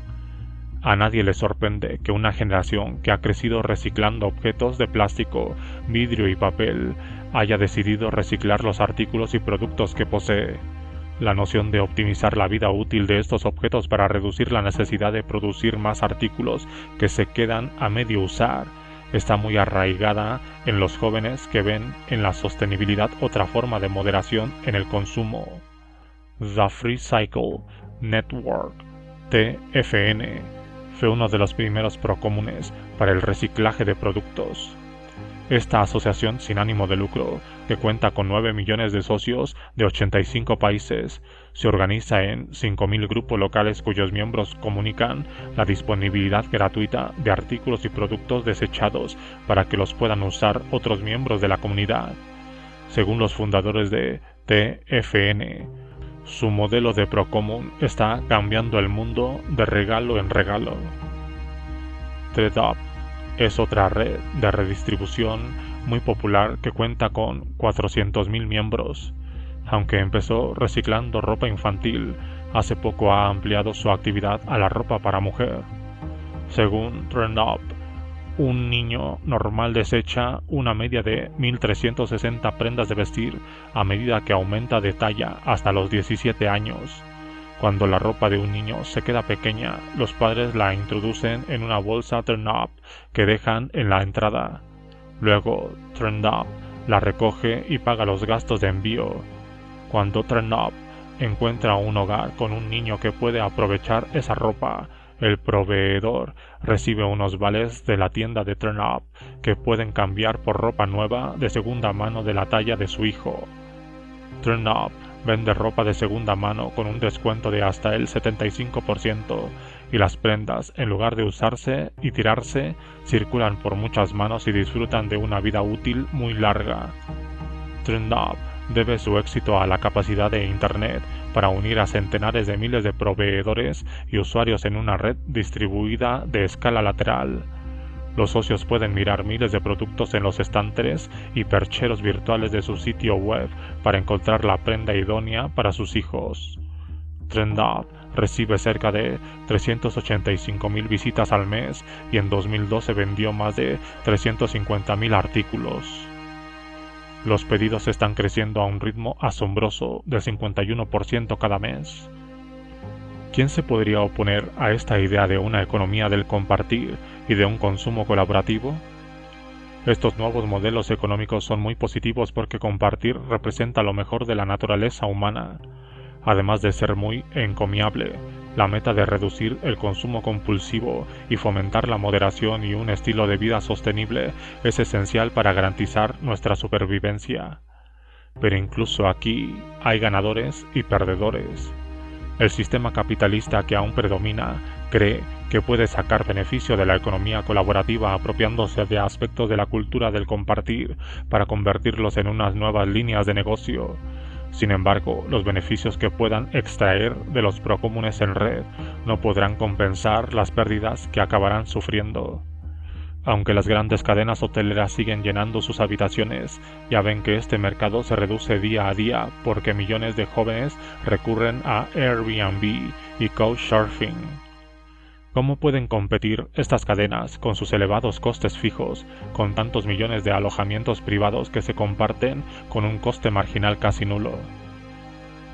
A nadie le sorprende que una generación que ha crecido reciclando objetos de plástico, vidrio y papel haya decidido reciclar los artículos y productos que posee. La noción de optimizar la vida útil de estos objetos para reducir la necesidad de producir más artículos que se quedan a medio usar está muy arraigada en los jóvenes que ven en la sostenibilidad otra forma de moderación en el consumo. The Free Cycle Network, TFN, fue uno de los primeros procomunes para el reciclaje de productos. Esta asociación sin ánimo de lucro, que cuenta con 9 millones de socios de 85 países, se organiza en 5.000 grupos locales cuyos miembros comunican la disponibilidad gratuita de artículos y productos desechados para que los puedan usar otros miembros de la comunidad. Según los fundadores de TFN, su modelo de procomún está cambiando el mundo de regalo en regalo. ThredUp es otra red de redistribución muy popular que cuenta con 400.000 miembros. Aunque empezó reciclando ropa infantil, hace poco ha ampliado su actividad a la ropa para mujer. Según ThredUp, un niño normal desecha una media de 1.360 prendas de vestir a medida que aumenta de talla hasta los 17 años. Cuando la ropa de un niño se queda pequeña, los padres la introducen en una bolsa ThredUp que dejan en la entrada. Luego, ThredUp la recoge y paga los gastos de envío. Cuando ThredUp encuentra un hogar con un niño que puede aprovechar esa ropa, el proveedor recibe unos vales de la tienda de ThredUp que pueden cambiar por ropa nueva de segunda mano de la talla de su hijo. ThredUp vende ropa de segunda mano con un descuento de hasta el 75%, y las prendas, en lugar de usarse y tirarse, circulan por muchas manos y disfrutan de una vida útil muy larga. ThredUp debe su éxito a la capacidad de Internet para unir a centenares de miles de proveedores y usuarios en una red distribuida de escala lateral. Los socios pueden mirar miles de productos en los estantes y percheros virtuales de su sitio web para encontrar la prenda idónea para sus hijos. ThredUp recibe cerca de 385.000 visitas al mes y en 2012 vendió más de 350.000 artículos. Los pedidos están creciendo a un ritmo asombroso del 51% cada mes. ¿Quién se podría oponer a esta idea de una economía del compartir y de un consumo colaborativo? Estos nuevos modelos económicos son muy positivos porque compartir representa lo mejor de la naturaleza humana. Además de ser muy encomiable, La meta de reducir el consumo compulsivo y fomentar la moderación y un estilo de vida sostenible es esencial para garantizar nuestra supervivencia. Pero incluso aquí hay ganadores y perdedores. El sistema capitalista que aún predomina cree que puede sacar beneficio de la economía colaborativa apropiándose de aspectos de la cultura del compartir para convertirlos en unas nuevas líneas de negocio. Sin embargo, los beneficios que puedan extraer de los procomunes en red no podrán compensar las pérdidas que acabarán sufriendo. Aunque las grandes cadenas hoteleras siguen llenando sus habitaciones, ya ven que este mercado se reduce día a día porque millones de jóvenes recurren a Airbnb y Couchsurfing. ¿Cómo pueden competir estas cadenas con sus elevados costes fijos, con tantos millones de alojamientos privados que se comparten con un coste marginal casi nulo?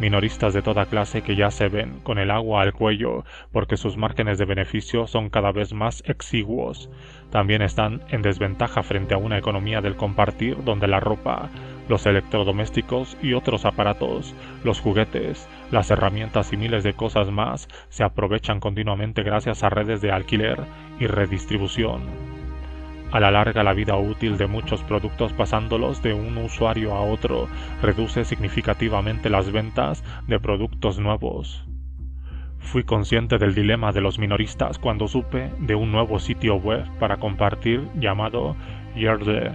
Minoristas de toda clase que ya se ven con el agua al cuello porque sus márgenes de beneficio son cada vez más exiguos, también están en desventaja frente a una economía del compartir donde la ropa, los electrodomésticos y otros aparatos, los juguetes, las herramientas y miles de cosas más se aprovechan continuamente gracias a redes de alquiler y redistribución. A la larga, la vida útil de muchos productos pasándolos de un usuario a otro reduce significativamente las ventas de productos nuevos. Fui consciente del dilema de los minoristas cuando supe de un nuevo sitio web para compartir llamado Yerdle,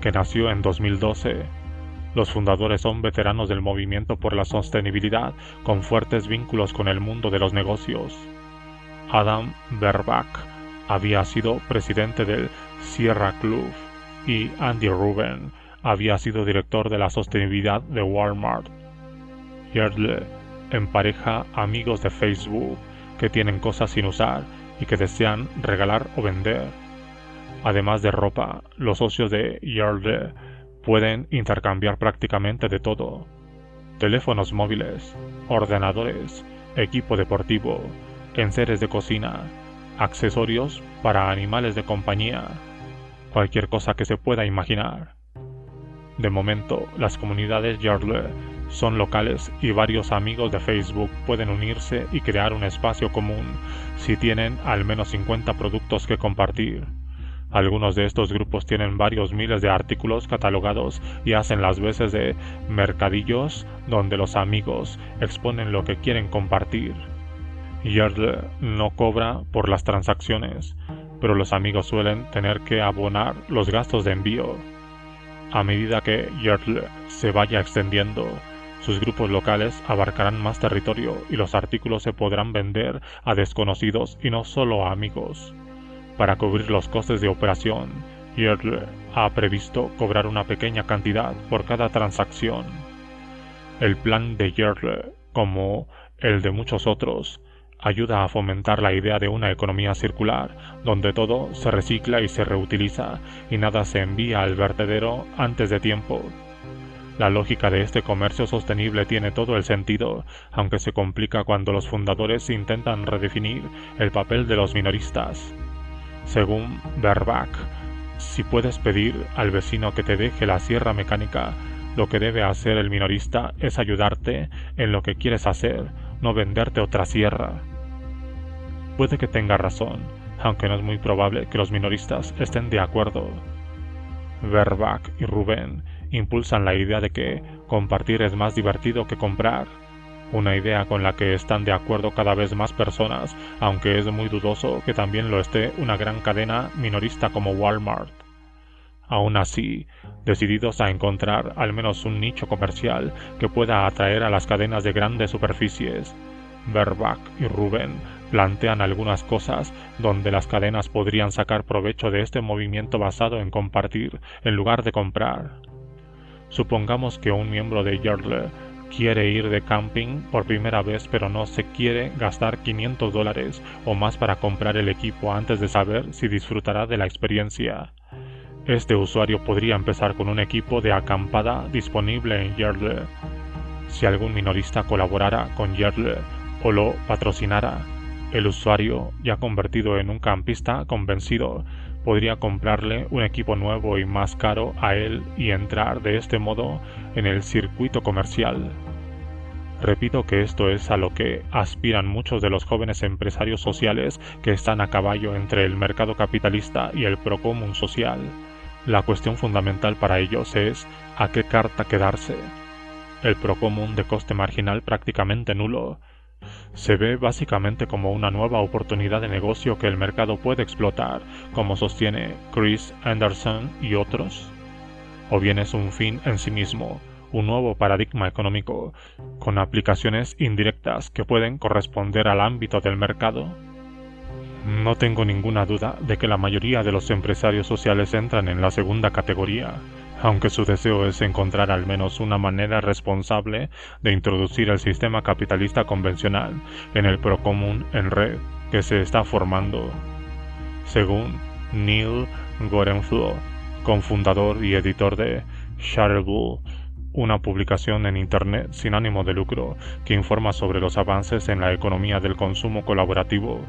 que nació en 2012. Los fundadores son veteranos del movimiento por la sostenibilidad con fuertes vínculos con el mundo de los negocios. Adam Berbach había sido presidente del Sierra Club y Andy Rubin había sido director de la sostenibilidad de Walmart. Yerdle empareja amigos de Facebook que tienen cosas sin usar y que desean regalar o vender. Además de ropa, los socios de Yerdle pueden intercambiar prácticamente de todo: teléfonos móviles, ordenadores, equipo deportivo, enseres de cocina, accesorios para animales de compañía, cualquier cosa que se pueda imaginar. De momento, las comunidades Yerdle son locales y varios amigos de Facebook pueden unirse y crear un espacio común si tienen al menos 50 productos que compartir. Algunos de estos grupos tienen varios miles de artículos catalogados y hacen las veces de mercadillos donde los amigos exponen lo que quieren compartir. Yerdle no cobra por las transacciones, pero los amigos suelen tener que abonar los gastos de envío. A medida que Yerdle se vaya extendiendo, sus grupos locales abarcarán más territorio y los artículos se podrán vender a desconocidos y no solo a amigos. Para cubrir los costes de operación, Yerdle ha previsto cobrar una pequeña cantidad por cada transacción. El plan de Yerdle, como el de muchos otros, ayuda a fomentar la idea de una economía circular, donde todo se recicla y se reutiliza, y nada se envía al vertedero antes de tiempo. La lógica de este comercio sostenible tiene todo el sentido, aunque se complica cuando los fundadores intentan redefinir el papel de los minoristas. Según Berbach, si puedes pedir al vecino que te deje la sierra mecánica, lo que debe hacer el minorista es ayudarte en lo que quieres hacer, no venderte otra sierra. Puede que tenga razón, aunque no es muy probable que los minoristas estén de acuerdo. Berbach y Rubin impulsan la idea de que compartir es más divertido que comprar, una idea con la que están de acuerdo cada vez más personas, aunque es muy dudoso que también lo esté una gran cadena minorista como Walmart. Aún así, decididos a encontrar al menos un nicho comercial que pueda atraer a las cadenas de grandes superficies, Berbach y Rubin plantean algunas cosas donde las cadenas podrían sacar provecho de este movimiento basado en compartir en lugar de comprar. Supongamos que un miembro de Yerdle quiere ir de camping por primera vez, pero no se quiere gastar $500 o más para comprar el equipo antes de saber si disfrutará de la experiencia. Este usuario podría empezar con un equipo de acampada disponible en Yerdle. Si algún minorista colaborara con Yerdle o lo patrocinara, el usuario, ya convertido en un campista convencido, podría comprarle un equipo nuevo y más caro a él y entrar de este modo en el circuito comercial. Repito que esto es a lo que aspiran muchos de los jóvenes empresarios sociales que están a caballo entre el mercado capitalista y el procomún social. La cuestión fundamental para ellos es a qué carta quedarse. El procomún de coste marginal prácticamente nulo se ve básicamente como una nueva oportunidad de negocio que el mercado puede explotar, como sostiene Chris Anderson y otros, o bien es un fin en sí mismo, un nuevo paradigma económico, con aplicaciones indirectas que pueden corresponder al ámbito del mercado. No tengo ninguna duda de que la mayoría de los empresarios sociales entran en la segunda categoría, aunque su deseo es encontrar al menos una manera responsable de introducir el sistema capitalista convencional en el procomún en red que se está formando. Según Neil Gorenflo, cofundador y editor de Shareable, una publicación en Internet sin ánimo de lucro que informa sobre los avances en la economía del consumo colaborativo,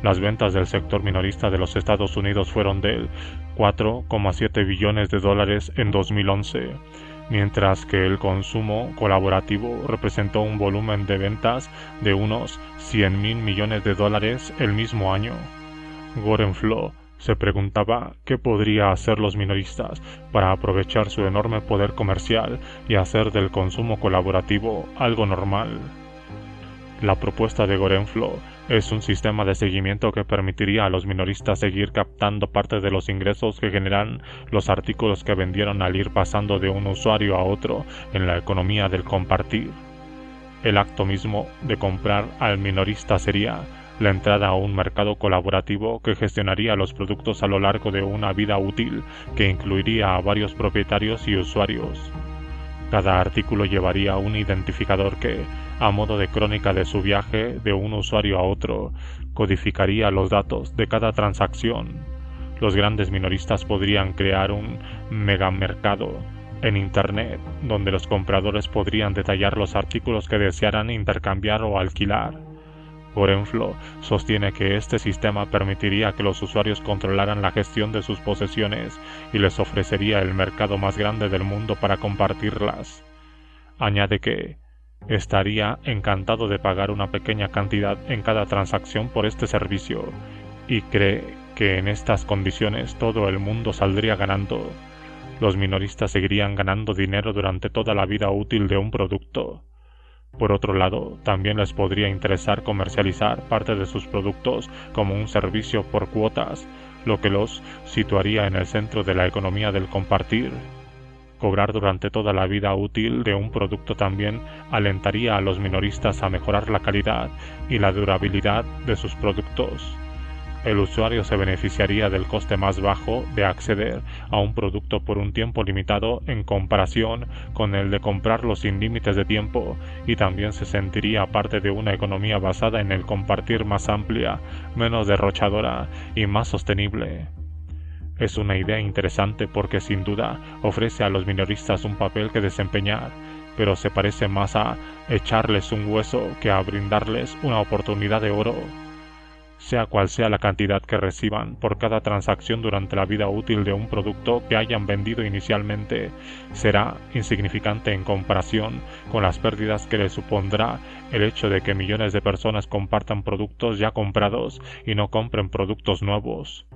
las ventas del sector minorista de los Estados Unidos fueron de 4,7 billones de dólares en 2011, mientras que el consumo colaborativo representó un volumen de ventas de unos 100.000 millones de dólares el mismo año. Gorenflo se preguntaba qué podría hacer los minoristas para aprovechar su enorme poder comercial y hacer del consumo colaborativo algo normal. La propuesta de Gorenflo es un sistema de seguimiento que permitiría a los minoristas seguir captando parte de los ingresos que generan los artículos que vendieron al ir pasando de un usuario a otro en la economía del compartir. El acto mismo de comprar al minorista sería la entrada a un mercado colaborativo que gestionaría los productos a lo largo de una vida útil que incluiría a varios propietarios y usuarios. Cada artículo llevaría un identificador que, a modo de crónica de su viaje de un usuario a otro, codificaría los datos de cada transacción. Los grandes minoristas podrían crear un megamercado en Internet, donde los compradores podrían detallar los artículos que desearan intercambiar o alquilar. Gorenflo sostiene que este sistema permitiría que los usuarios controlaran la gestión de sus posesiones y les ofrecería el mercado más grande del mundo para compartirlas. Añade que estaría encantado de pagar una pequeña cantidad en cada transacción por este servicio y cree que en estas condiciones todo el mundo saldría ganando. Los minoristas seguirían ganando dinero durante toda la vida útil de un producto. Por otro lado, también les podría interesar comercializar parte de sus productos como un servicio por cuotas, lo que los situaría en el centro de la economía del compartir. Cobrar durante toda la vida útil de un producto también alentaría a los minoristas a mejorar la calidad y la durabilidad de sus productos. El usuario se beneficiaría del coste más bajo de acceder a un producto por un tiempo limitado en comparación con el de comprarlo sin límites de tiempo, y también se sentiría parte de una economía basada en el compartir más amplia, menos derrochadora y más sostenible. Es una idea interesante porque sin duda ofrece a los minoristas un papel que desempeñar, pero se parece más a echarles un hueso que a brindarles una oportunidad de oro. Sea cual sea la cantidad que reciban por cada transacción durante la vida útil de un producto que hayan vendido inicialmente, será insignificante en comparación con las pérdidas que les supondrá el hecho de que millones de personas compartan productos ya comprados y no compren productos nuevos.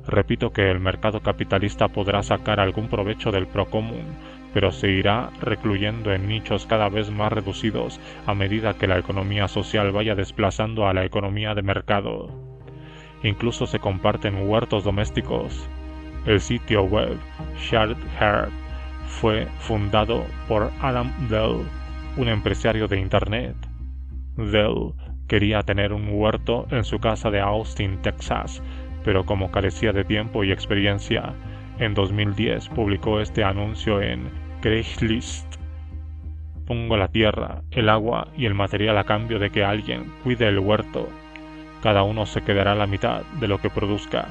Repito que el mercado capitalista podrá sacar algún provecho del procomún, pero se irá recluyendo en nichos cada vez más reducidos a medida que la economía social vaya desplazando a la economía de mercado. Incluso se comparten huertos domésticos. El sitio web Shared Heart fue fundado por Adam Dell, un empresario de Internet. Dell quería tener un huerto en su casa de Austin, Texas, pero como carecía de tiempo y experiencia, en 2010 publicó este anuncio en Craigslist. Pongo la tierra, el agua y el material a cambio de que alguien cuide el huerto. Cada uno se quedará la mitad de lo que produzca.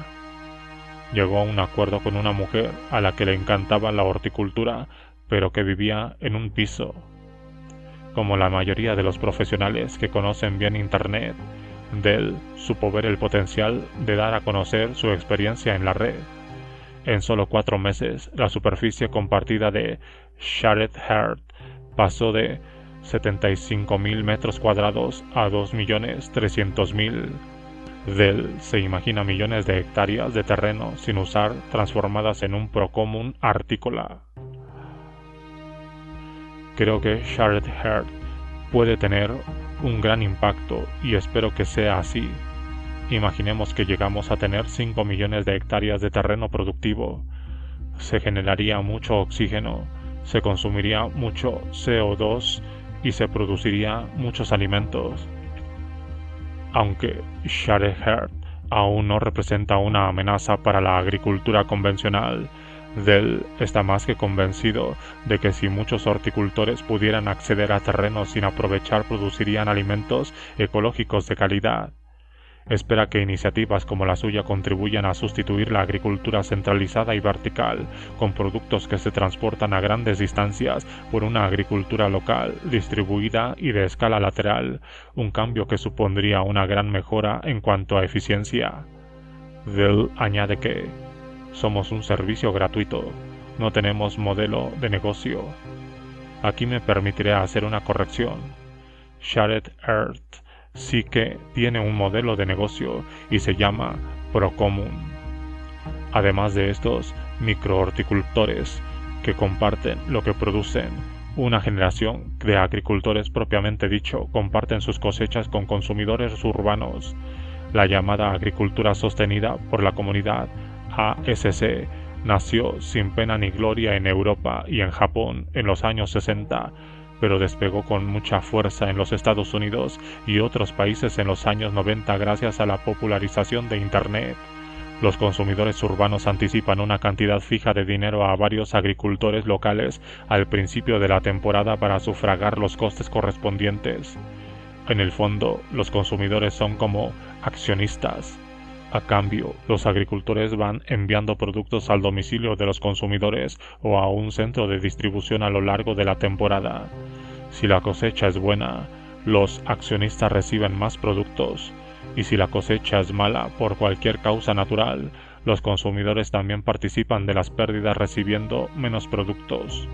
Llegó a un acuerdo con una mujer a la que le encantaba la horticultura, pero que vivía en un piso. Como la mayoría de los profesionales que conocen bien Internet, Dell supo ver el potencial de dar a conocer su experiencia en la red. En solo 4 meses, la superficie compartida de Shared Heart pasó de 75.000 metros cuadrados a 2.300.000. Dell se imagina millones de hectáreas de terreno sin usar transformadas en un procomún artícola. Creo que Shared Heart puede tener un gran impacto y espero que sea así. Imaginemos que llegamos a tener 5 millones de hectáreas de terreno productivo. Se generaría mucho oxígeno, se consumiría mucho CO2 y se produciría muchos alimentos. Aunque Shared Heart aún no representa una amenaza para la agricultura convencional, Dell está más que convencido de que si muchos horticultores pudieran acceder a terrenos sin aprovechar, producirían alimentos ecológicos de calidad. Espera que iniciativas como la suya contribuyan a sustituir la agricultura centralizada y vertical, con productos que se transportan a grandes distancias, por una agricultura local, distribuida y de escala lateral, un cambio que supondría una gran mejora en cuanto a eficiencia. Dell añade que somos un servicio gratuito, no tenemos modelo de negocio. Aquí me permitiré hacer una corrección. Shared Earth sí que tiene un modelo de negocio y se llama Procomún. Además de estos microhorticultores que comparten lo que producen, una generación de agricultores propiamente dicho comparten sus cosechas con consumidores urbanos. La llamada agricultura sostenida por la comunidad ASC nació sin pena ni gloria en Europa y en Japón en los años 60, pero despegó con mucha fuerza en los Estados Unidos y otros países en los años 90 gracias a la popularización de Internet. Los consumidores urbanos anticipan una cantidad fija de dinero a varios agricultores locales al principio de la temporada para sufragar los costes correspondientes. En el fondo, los consumidores son como accionistas. A cambio, los agricultores van enviando productos al domicilio de los consumidores o a un centro de distribución a lo largo de la temporada. Si la cosecha es buena, los accionistas reciben más productos, y si la cosecha es mala por cualquier causa natural, los consumidores también participan de las pérdidas recibiendo menos productos.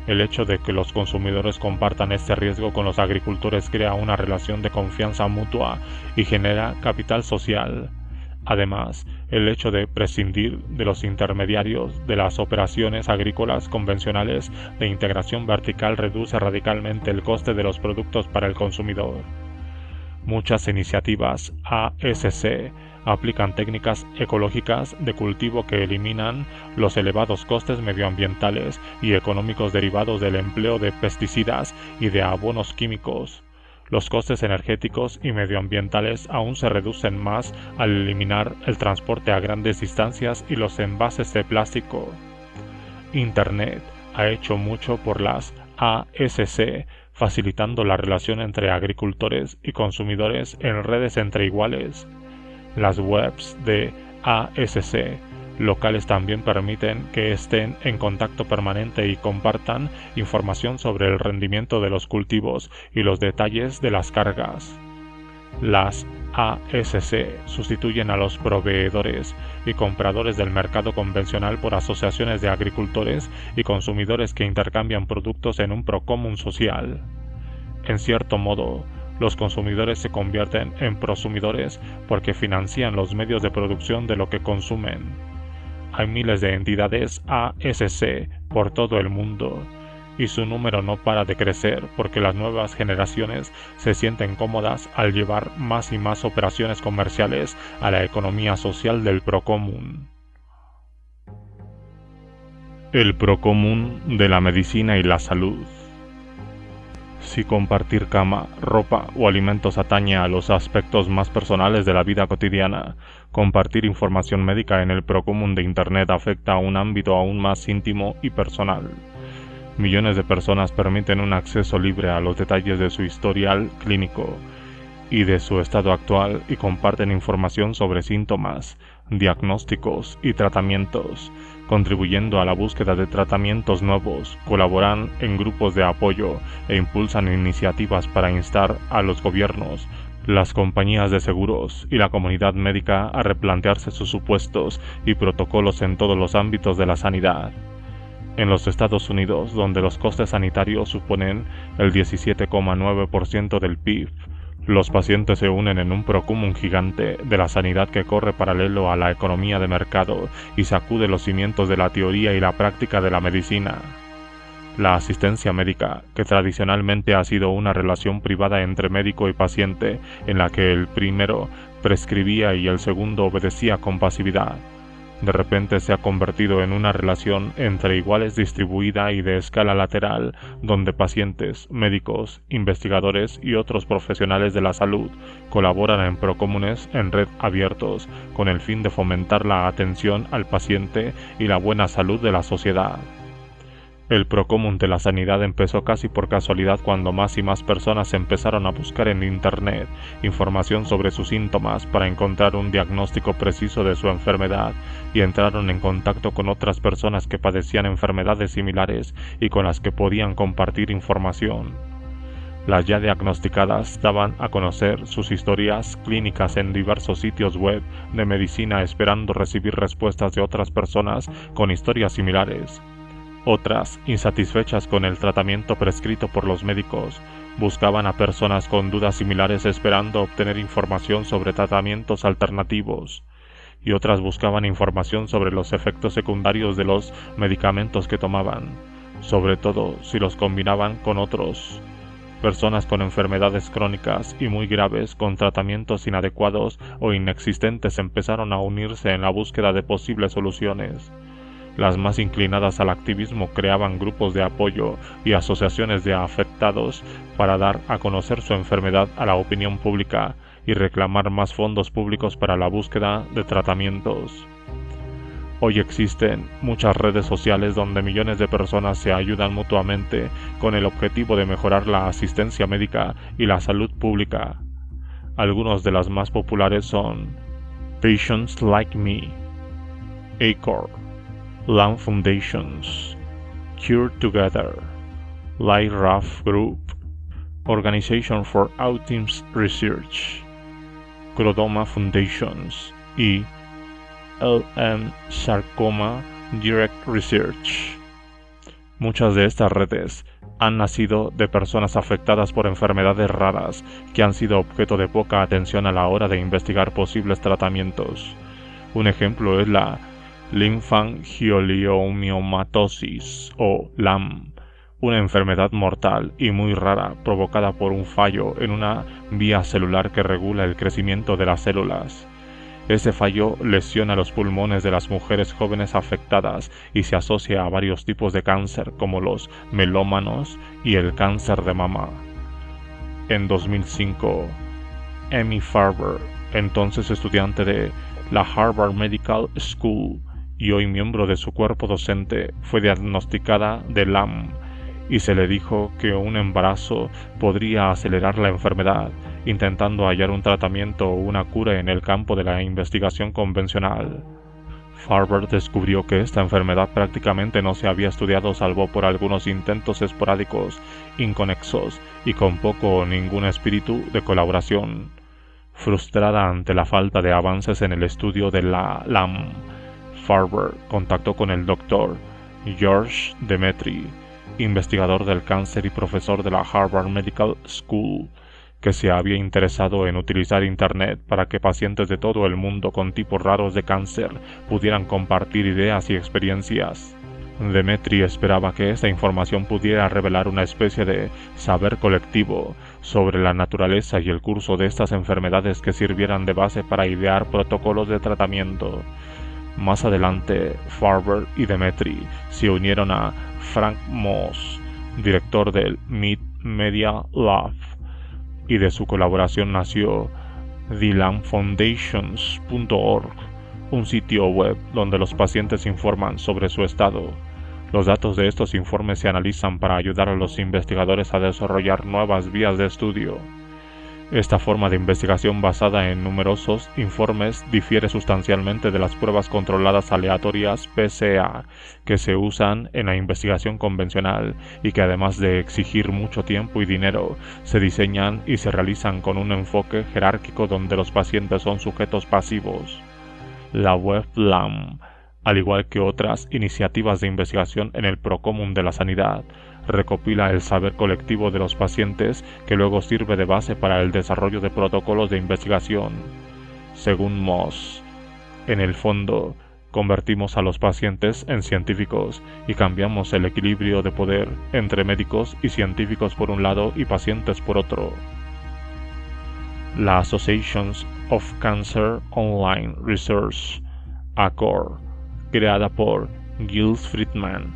El hecho de que los consumidores compartan este riesgo con los agricultores crea una relación de confianza mutua y genera capital social. Además, el hecho de prescindir de los intermediarios de las operaciones agrícolas convencionales de integración vertical reduce radicalmente el coste de los productos para el consumidor. Muchas iniciativas ASC aplican técnicas ecológicas de cultivo que eliminan los elevados costes medioambientales y económicos derivados del empleo de pesticidas y de abonos químicos. Los costes energéticos y medioambientales aún se reducen más al eliminar el transporte a grandes distancias y los envases de plástico. Internet ha hecho mucho por las ASC, facilitando la relación entre agricultores y consumidores en redes entre iguales. Las webs de ASC locales también permiten que estén en contacto permanente y compartan información sobre el rendimiento de los cultivos y los detalles de las cargas. Las ASC sustituyen a los proveedores y compradores del mercado convencional por asociaciones de agricultores y consumidores que intercambian productos en un procomún social. En cierto modo, los consumidores se convierten en prosumidores porque financian los medios de producción de lo que consumen. Hay miles de entidades ASC por todo el mundo, y su número no para de crecer porque las nuevas generaciones se sienten cómodas al llevar más y más operaciones comerciales a la economía social del procomún. El procomún de la medicina y la salud. Si compartir cama, ropa o alimentos atañe a los aspectos más personales de la vida cotidiana, compartir información médica en el procomún de Internet afecta a un ámbito aún más íntimo y personal. Millones de personas permiten un acceso libre a los detalles de su historial clínico y de su estado actual y comparten información sobre síntomas, diagnósticos y tratamientos, contribuyendo a la búsqueda de tratamientos nuevos, colaboran en grupos de apoyo e impulsan iniciativas para instar a los gobiernos, las compañías de seguros y la comunidad médica a replantearse sus supuestos y protocolos en todos los ámbitos de la sanidad. En los Estados Unidos, donde los costes sanitarios suponen el 17,9% del PIB, los pacientes se unen en un procomún gigante de la sanidad que corre paralelo a la economía de mercado y sacude los cimientos de la teoría y la práctica de la medicina. La asistencia médica, que tradicionalmente ha sido una relación privada entre médico y paciente, en la que el primero prescribía y el segundo obedecía con pasividad, de repente se ha convertido en una relación entre iguales distribuida y de escala lateral, donde pacientes, médicos, investigadores y otros profesionales de la salud colaboran en procómunes en red abiertos, con el fin de fomentar la atención al paciente y la buena salud de la sociedad. El procomún de la sanidad empezó casi por casualidad cuando más y más personas empezaron a buscar en Internet información sobre sus síntomas para encontrar un diagnóstico preciso de su enfermedad y entraron en contacto con otras personas que padecían enfermedades similares y con las que podían compartir información. Las ya diagnosticadas daban a conocer sus historias clínicas en diversos sitios web de medicina esperando recibir respuestas de otras personas con historias similares. Otras, insatisfechas con el tratamiento prescrito por los médicos, buscaban a personas con dudas similares esperando obtener información sobre tratamientos alternativos, y otras buscaban información sobre los efectos secundarios de los medicamentos que tomaban, sobre todo si los combinaban con otros. Personas con enfermedades crónicas y muy graves con tratamientos inadecuados o inexistentes empezaron a unirse en la búsqueda de posibles soluciones. Las más inclinadas al activismo creaban grupos de apoyo y asociaciones de afectados para dar a conocer su enfermedad a la opinión pública y reclamar más fondos públicos para la búsqueda de tratamientos. Hoy existen muchas redes sociales donde millones de personas se ayudan mutuamente con el objetivo de mejorar la asistencia médica y la salud pública. Algunas de las más populares son Patients Like Me, ACORD, LAM Foundations, Cure Together, LIRAF Group, Organization for Autism Research, Chordoma Foundations y LM Sarcoma Direct Research. Muchas de estas redes han nacido de personas afectadas por enfermedades raras que han sido objeto de poca atención a la hora de investigar posibles tratamientos. Un ejemplo es la linfangioliomyomatosis o LAM, una enfermedad mortal y muy rara provocada por un fallo en una vía celular que regula el crecimiento de las células. Ese fallo lesiona los pulmones de las mujeres jóvenes afectadas y se asocia a varios tipos de cáncer como los melómanos y el cáncer de mama. En 2005, Amy Farber, entonces estudiante de la Harvard Medical School y hoy miembro de su cuerpo docente, fue diagnosticada de LAM y se le dijo que un embarazo podría acelerar la enfermedad, intentando hallar un tratamiento o una cura en el campo de la investigación convencional. Farber descubrió que esta enfermedad prácticamente no se había estudiado salvo por algunos intentos esporádicos, inconexos y con poco o ningún espíritu de colaboración. Frustrada ante la falta de avances en el estudio de la LAM, Farber contactó con el Dr. George Demetri, investigador del cáncer y profesor de la Harvard Medical School, que se había interesado en utilizar Internet para que pacientes de todo el mundo con tipos raros de cáncer pudieran compartir ideas y experiencias. Demetri esperaba que esta información pudiera revelar una especie de saber colectivo sobre la naturaleza y el curso de estas enfermedades que sirvieran de base para idear protocolos de tratamiento. Más adelante, Farber y Demetri se unieron a Frank Moss, director del Mid Media Lab, y de su colaboración nació thelamfoundations.org, un sitio web donde los pacientes informan sobre su estado. Los datos de estos informes se analizan para ayudar a los investigadores a desarrollar nuevas vías de estudio. Esta forma de investigación basada en numerosos informes difiere sustancialmente de las pruebas controladas aleatorias PCA que se usan en la investigación convencional y que además de exigir mucho tiempo y dinero, se diseñan y se realizan con un enfoque jerárquico donde los pacientes son sujetos pasivos. La web LAM Al igual que otras iniciativas de investigación en el Procomún de la Sanidad, recopila el saber colectivo de los pacientes que luego sirve de base para el desarrollo de protocolos de investigación. Según Moss, en el fondo, convertimos a los pacientes en científicos y cambiamos el equilibrio de poder entre médicos y científicos por un lado y pacientes por otro. La Association of Cancer Online Research, ACOR, creada por Gilles Friedman,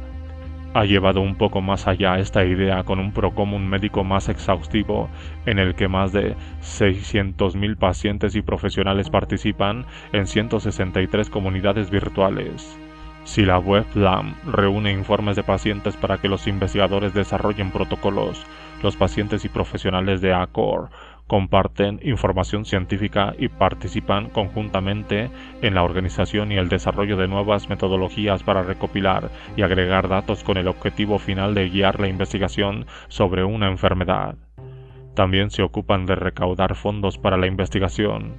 ha llevado un poco más allá esta idea con un procomún médico más exhaustivo en el que más de 600.000 pacientes y profesionales participan en 163 comunidades virtuales. Si la web LAM reúne informes de pacientes para que los investigadores desarrollen protocolos, los pacientes y profesionales de ACOR comparten información científica y participan conjuntamente en la organización y el desarrollo de nuevas metodologías para recopilar y agregar datos con el objetivo final de guiar la investigación sobre una enfermedad. También se ocupan de recaudar fondos para la investigación.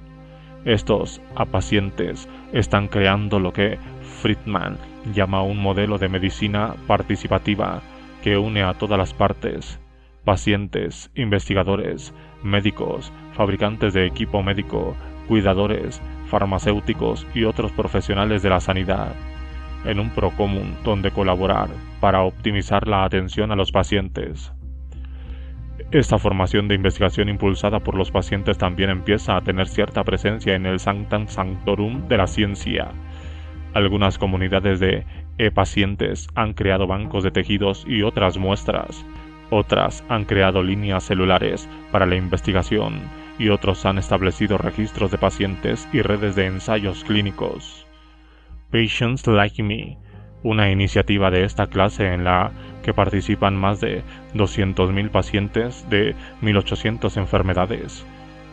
Estos pacientes están creando lo que Friedman llama un modelo de medicina participativa que une a todas las partes: pacientes, investigadores, médicos, fabricantes de equipo médico, cuidadores, farmacéuticos y otros profesionales de la sanidad, en un procomún donde colaborar para optimizar la atención a los pacientes. Esta formación de investigación impulsada por los pacientes también empieza a tener cierta presencia en el Sanctam Sanctorum de la ciencia. Algunas comunidades de pacientes han creado bancos de tejidos y otras muestras. Otras han creado líneas celulares para la investigación y otros han establecido registros de pacientes y redes de ensayos clínicos. Patients Like Me, una iniciativa de esta clase en la que participan más de 200.000 pacientes de 1.800 enfermedades,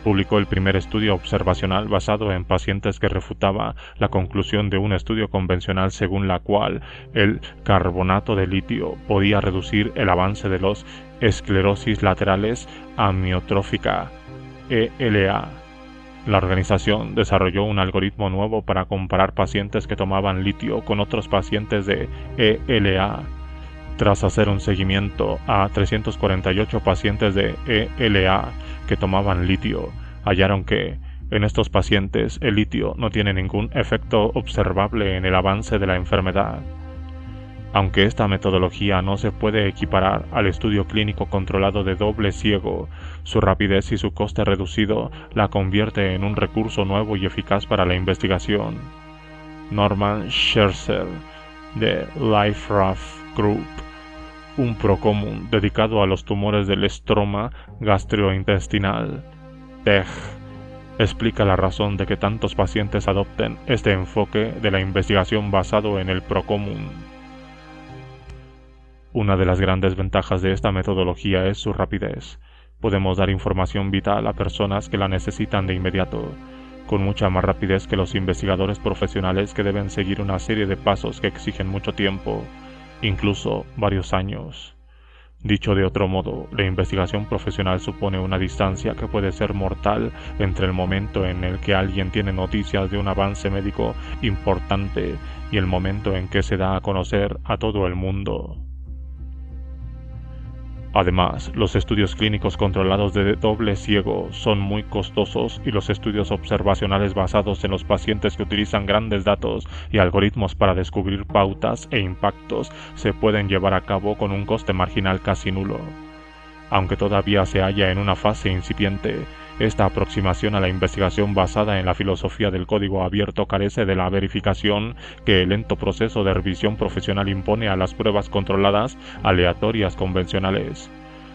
publicó el primer estudio observacional basado en pacientes que refutaba la conclusión de un estudio convencional según la cual el carbonato de litio podía reducir el avance de los esclerosis laterales amiotrófica, ELA. La organización desarrolló un algoritmo nuevo para comparar pacientes que tomaban litio con otros pacientes de ELA. Tras hacer un seguimiento a 348 pacientes de ELA que tomaban litio, hallaron que, en estos pacientes, el litio no tiene ningún efecto observable en el avance de la enfermedad. Aunque esta metodología no se puede equiparar al estudio clínico controlado de doble ciego, su rapidez y su coste reducido la convierte en un recurso nuevo y eficaz para la investigación. Norman Scherzer, de LifeRAF Group, un procomún dedicado a los tumores del estroma gastrointestinal, TEG, explica la razón de que tantos pacientes adopten este enfoque de la investigación basado en el procomún. Una de las grandes ventajas de esta metodología es su rapidez. Podemos dar información vital a personas que la necesitan de inmediato, con mucha más rapidez que los investigadores profesionales que deben seguir una serie de pasos que exigen mucho tiempo, incluso varios años. Dicho de otro modo, la investigación profesional supone una distancia que puede ser mortal entre el momento en el que alguien tiene noticias de un avance médico importante y el momento en que se da a conocer a todo el mundo. Además, los estudios clínicos controlados de doble ciego son muy costosos y los estudios observacionales basados en los pacientes que utilizan grandes datos y algoritmos para descubrir pautas e impactos se pueden llevar a cabo con un coste marginal casi nulo. Aunque todavía se halla en una fase incipiente, esta aproximación a la investigación basada en la filosofía del código abierto carece de la verificación que el lento proceso de revisión profesional impone a las pruebas controladas aleatorias convencionales.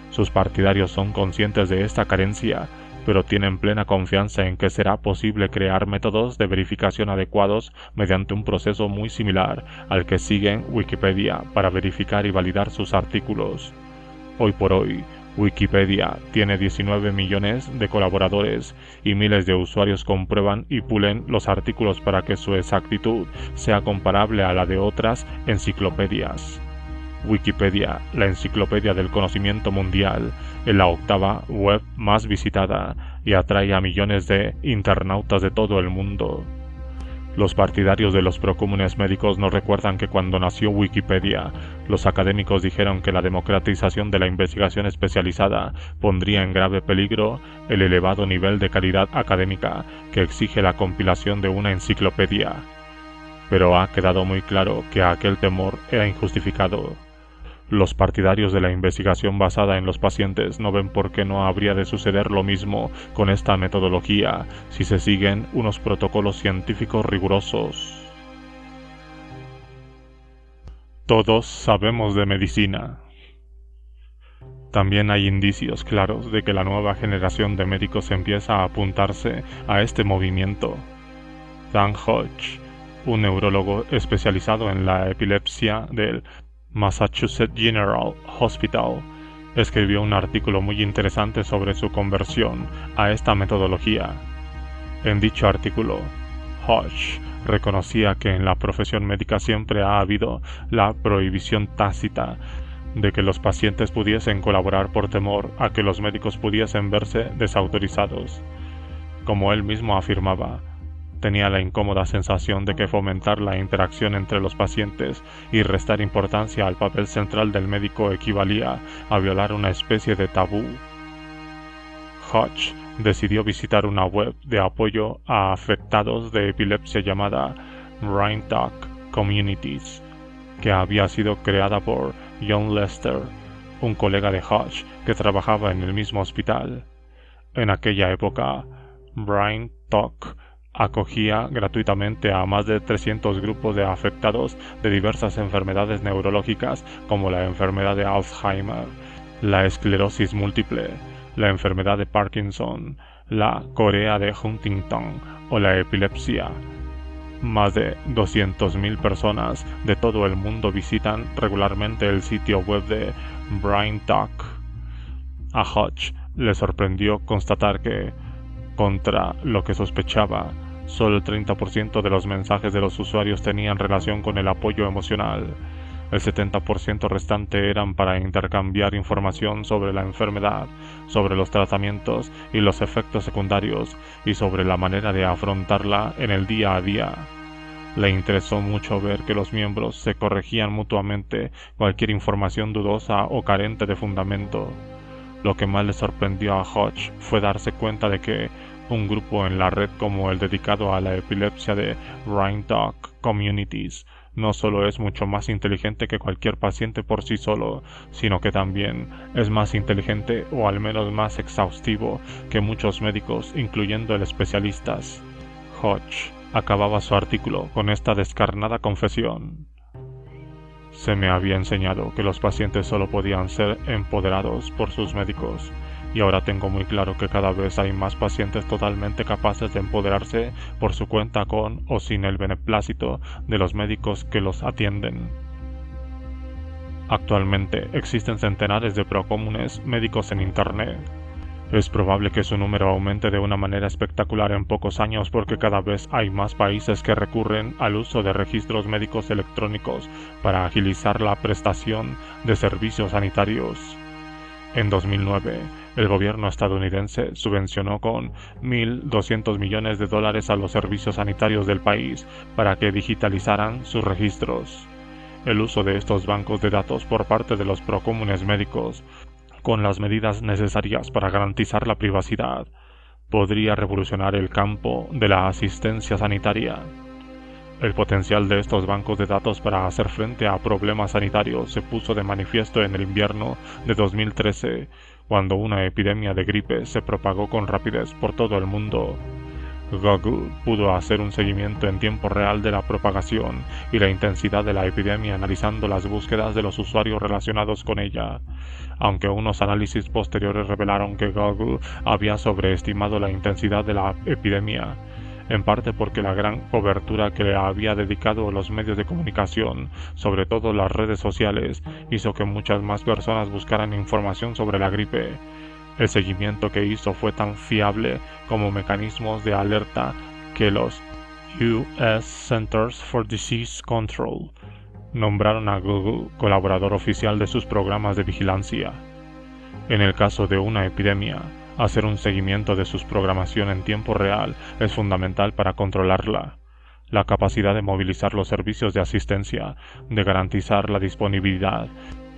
Sus partidarios son conscientes de esta carencia, pero tienen plena confianza en que será posible crear métodos de verificación adecuados mediante un proceso muy similar al que siguen Wikipedia para verificar y validar sus artículos. Hoy por hoy, Wikipedia tiene 19 millones de colaboradores y miles de usuarios comprueban y pulen los artículos para que su exactitud sea comparable a la de otras enciclopedias. Wikipedia, la enciclopedia del conocimiento mundial, es la octava web más visitada y atrae a millones de internautas de todo el mundo. Los partidarios de los procúmenes médicos nos recuerdan que cuando nació Wikipedia, los académicos dijeron que la democratización de la investigación especializada pondría en grave peligro el elevado nivel de calidad académica que exige la compilación de una enciclopedia. Pero ha quedado muy claro que aquel temor era injustificado. Los partidarios de la investigación basada en los pacientes no ven por qué no habría de suceder lo mismo con esta metodología si se siguen unos protocolos científicos rigurosos. Todos sabemos de medicina. También hay indicios claros de que la nueva generación de médicos empieza a apuntarse a este movimiento. Dan Hodge, un neurólogo especializado en la epilepsia del Massachusetts General Hospital, escribió un artículo muy interesante sobre su conversión a esta metodología. En dicho artículo, Hodge reconocía que en la profesión médica siempre ha habido la prohibición tácita de que los pacientes pudiesen colaborar por temor a que los médicos pudiesen verse desautorizados. Como él mismo afirmaba, tenía la incómoda sensación de que fomentar la interacción entre los pacientes y restar importancia al papel central del médico equivalía a violar una especie de tabú. Hodge decidió visitar una web de apoyo a afectados de epilepsia llamada Brain Talk Communities, que había sido creada por John Lester, un colega de Hodge que trabajaba en el mismo hospital. En aquella época, Brain Talk acogía gratuitamente a más de 300 grupos de afectados de diversas enfermedades neurológicas como la enfermedad de Alzheimer, la esclerosis múltiple, la enfermedad de Parkinson, la corea de Huntington o la epilepsia. Más de 200.000 personas de todo el mundo visitan regularmente el sitio web de Brain Talk. A Hodge le sorprendió constatar que, contra lo que sospechaba, solo el 30% de los mensajes de los usuarios tenían relación con el apoyo emocional. El 70% restante eran para intercambiar información sobre la enfermedad, sobre los tratamientos y los efectos secundarios, y sobre la manera de afrontarla en el día a día. Le interesó mucho ver que los miembros se corregían mutuamente cualquier información dudosa o carente de fundamento. Lo que más le sorprendió a Hodge fue darse cuenta de que un grupo en la red como el dedicado a la epilepsia de Brain Talk Communities no solo es mucho más inteligente que cualquier paciente por sí solo, sino que también es más inteligente o al menos más exhaustivo que muchos médicos, incluyendo el especialistas. Hodge acababa su artículo con esta descarnada confesión: se me había enseñado que los pacientes solo podían ser empoderados por sus médicos, y ahora tengo muy claro que cada vez hay más pacientes totalmente capaces de empoderarse por su cuenta con o sin el beneplácito de los médicos que los atienden. Actualmente existen centenares de procúmenes médicos en Internet. Es probable que su número aumente de una manera espectacular en pocos años porque cada vez hay más países que recurren al uso de registros médicos electrónicos para agilizar la prestación de servicios sanitarios. En 2009, el gobierno estadounidense subvencionó con $1.200 millones a los servicios sanitarios del país para que digitalizaran sus registros. El uso de estos bancos de datos por parte de los procúmenes médicos, con las medidas necesarias para garantizar la privacidad, podría revolucionar el campo de la asistencia sanitaria. El potencial de estos bancos de datos para hacer frente a problemas sanitarios se puso de manifiesto en el invierno de 2013, cuando una epidemia de gripe se propagó con rapidez por todo el mundo. Google pudo hacer un seguimiento en tiempo real de la propagación y la intensidad de la epidemia analizando las búsquedas de los usuarios relacionados con ella, aunque unos análisis posteriores revelaron que Google había sobreestimado la intensidad de la epidemia, en parte porque la gran cobertura que le había dedicado los medios de comunicación, sobre todo las redes sociales, hizo que muchas más personas buscaran información sobre la gripe. El seguimiento que hizo fue tan fiable como mecanismos de alerta que los US Centers for Disease Control nombraron a Google colaborador oficial de sus programas de vigilancia. En el caso de una epidemia, hacer un seguimiento de su programación en tiempo real es fundamental para controlarla. La capacidad de movilizar los servicios de asistencia, de garantizar la disponibilidad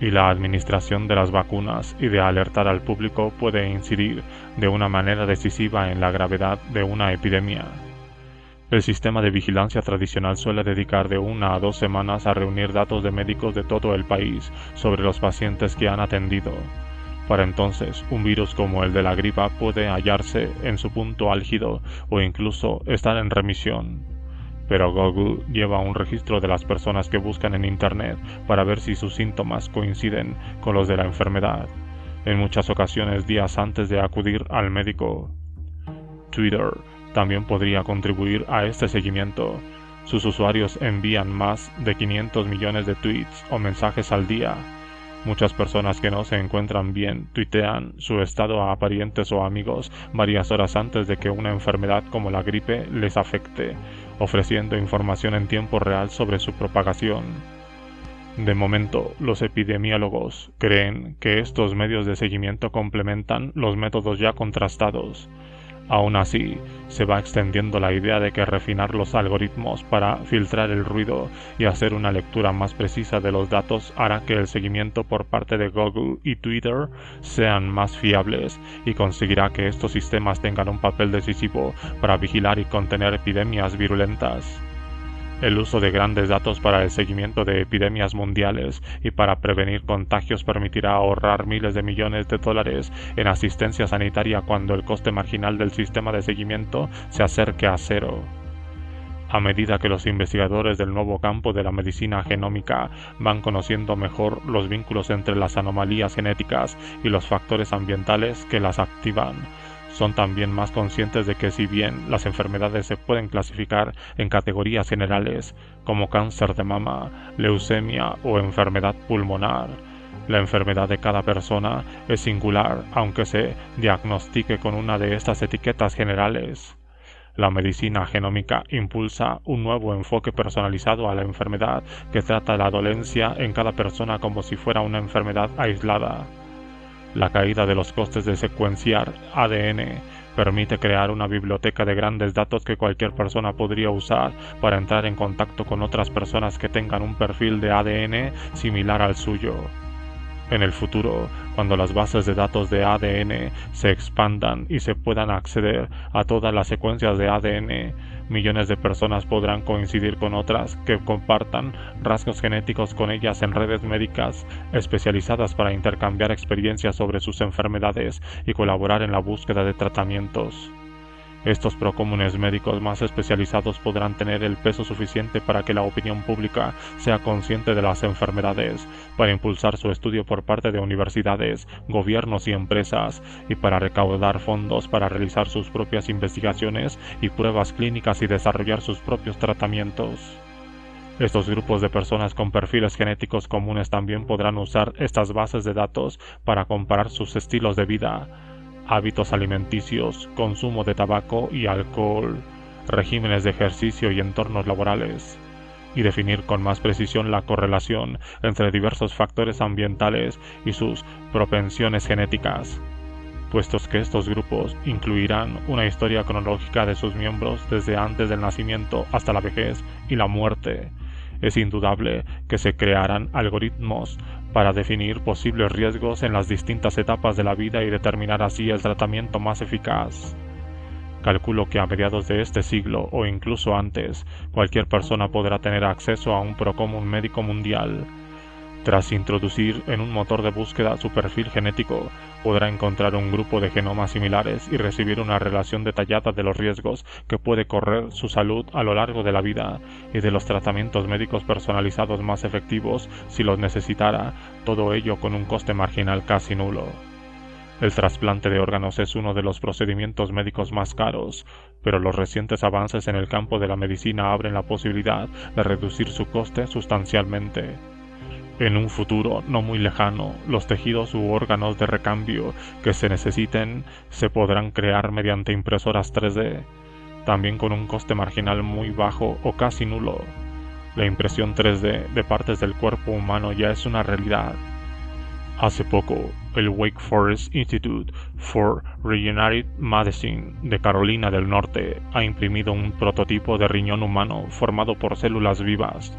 y la administración de las vacunas y de alertar al público puede incidir de una manera decisiva en la gravedad de una epidemia. El sistema de vigilancia tradicional suele dedicar de 1 a 2 semanas a reunir datos de médicos de todo el país sobre los pacientes que han atendido. Para entonces, un virus como el de la gripa puede hallarse en su punto álgido o incluso estar en remisión. Pero Google lleva un registro de las personas que buscan en Internet para ver si sus síntomas coinciden con los de la enfermedad, en muchas ocasiones días antes de acudir al médico. Twitter también podría contribuir a este seguimiento. Sus usuarios envían más de 500 millones de tweets o mensajes al día. Muchas personas que no se encuentran bien tuitean su estado a parientes o amigos varias horas antes de que una enfermedad como la gripe les afecte, ofreciendo información en tiempo real sobre su propagación. De momento, los epidemiólogos creen que estos medios de seguimiento complementan los métodos ya contrastados. Aún así, se va extendiendo la idea de que refinar los algoritmos para filtrar el ruido y hacer una lectura más precisa de los datos hará que el seguimiento por parte de Google y Twitter sean más fiables y conseguirá que estos sistemas tengan un papel decisivo para vigilar y contener epidemias virulentas. El uso de grandes datos para el seguimiento de epidemias mundiales y para prevenir contagios permitirá ahorrar miles de millones de dólares en asistencia sanitaria cuando el coste marginal del sistema de seguimiento se acerque a cero. A medida que los investigadores del nuevo campo de la medicina genómica van conociendo mejor los vínculos entre las anomalías genéticas y los factores ambientales que las activan, son también más conscientes de que si bien las enfermedades se pueden clasificar en categorías generales como cáncer de mama, leucemia o enfermedad pulmonar, la enfermedad de cada persona es singular aunque se diagnostique con una de estas etiquetas generales. La medicina genómica impulsa un nuevo enfoque personalizado a la enfermedad que trata la dolencia en cada persona como si fuera una enfermedad aislada. La caída de los costes de secuenciar ADN permite crear una biblioteca de grandes datos que cualquier persona podría usar para entrar en contacto con otras personas que tengan un perfil de ADN similar al suyo. En el futuro, cuando las bases de datos de ADN se expandan y se puedan acceder a todas las secuencias de ADN, millones de personas podrán coincidir con otras que compartan rasgos genéticos con ellas en redes médicas especializadas para intercambiar experiencias sobre sus enfermedades y colaborar en la búsqueda de tratamientos. Estos procómunes médicos más especializados podrán tener el peso suficiente para que la opinión pública sea consciente de las enfermedades, para impulsar su estudio por parte de universidades, gobiernos y empresas, y para recaudar fondos para realizar sus propias investigaciones y pruebas clínicas y desarrollar sus propios tratamientos. Estos grupos de personas con perfiles genéticos comunes también podrán usar estas bases de datos para comparar sus estilos de vida, hábitos alimenticios, consumo de tabaco y alcohol, regímenes de ejercicio y entornos laborales, y definir con más precisión la correlación entre diversos factores ambientales y sus propensiones genéticas, puestos que estos grupos incluirán una historia cronológica de sus miembros desde antes del nacimiento hasta la vejez y la muerte. Es indudable que se crearán algoritmos para definir posibles riesgos en las distintas etapas de la vida y determinar así el tratamiento más eficaz. Calculo que a mediados de este siglo o incluso antes, cualquier persona podrá tener acceso a un procómun médico mundial. Tras introducir en un motor de búsqueda su perfil genético, podrá encontrar un grupo de genomas similares y recibir una relación detallada de los riesgos que puede correr su salud a lo largo de la vida y de los tratamientos médicos personalizados más efectivos si los necesitara, todo ello con un coste marginal casi nulo. El trasplante de órganos es uno de los procedimientos médicos más caros, pero los recientes avances en el campo de la medicina abren la posibilidad de reducir su coste sustancialmente. En un futuro no muy lejano, los tejidos u órganos de recambio que se necesiten se podrán crear mediante impresoras 3D, también con un coste marginal muy bajo o casi nulo. La impresión 3D de partes del cuerpo humano ya es una realidad. Hace poco, el Wake Forest Institute for Regenerative Medicine de Carolina del Norte ha imprimido un prototipo de riñón humano formado por células vivas.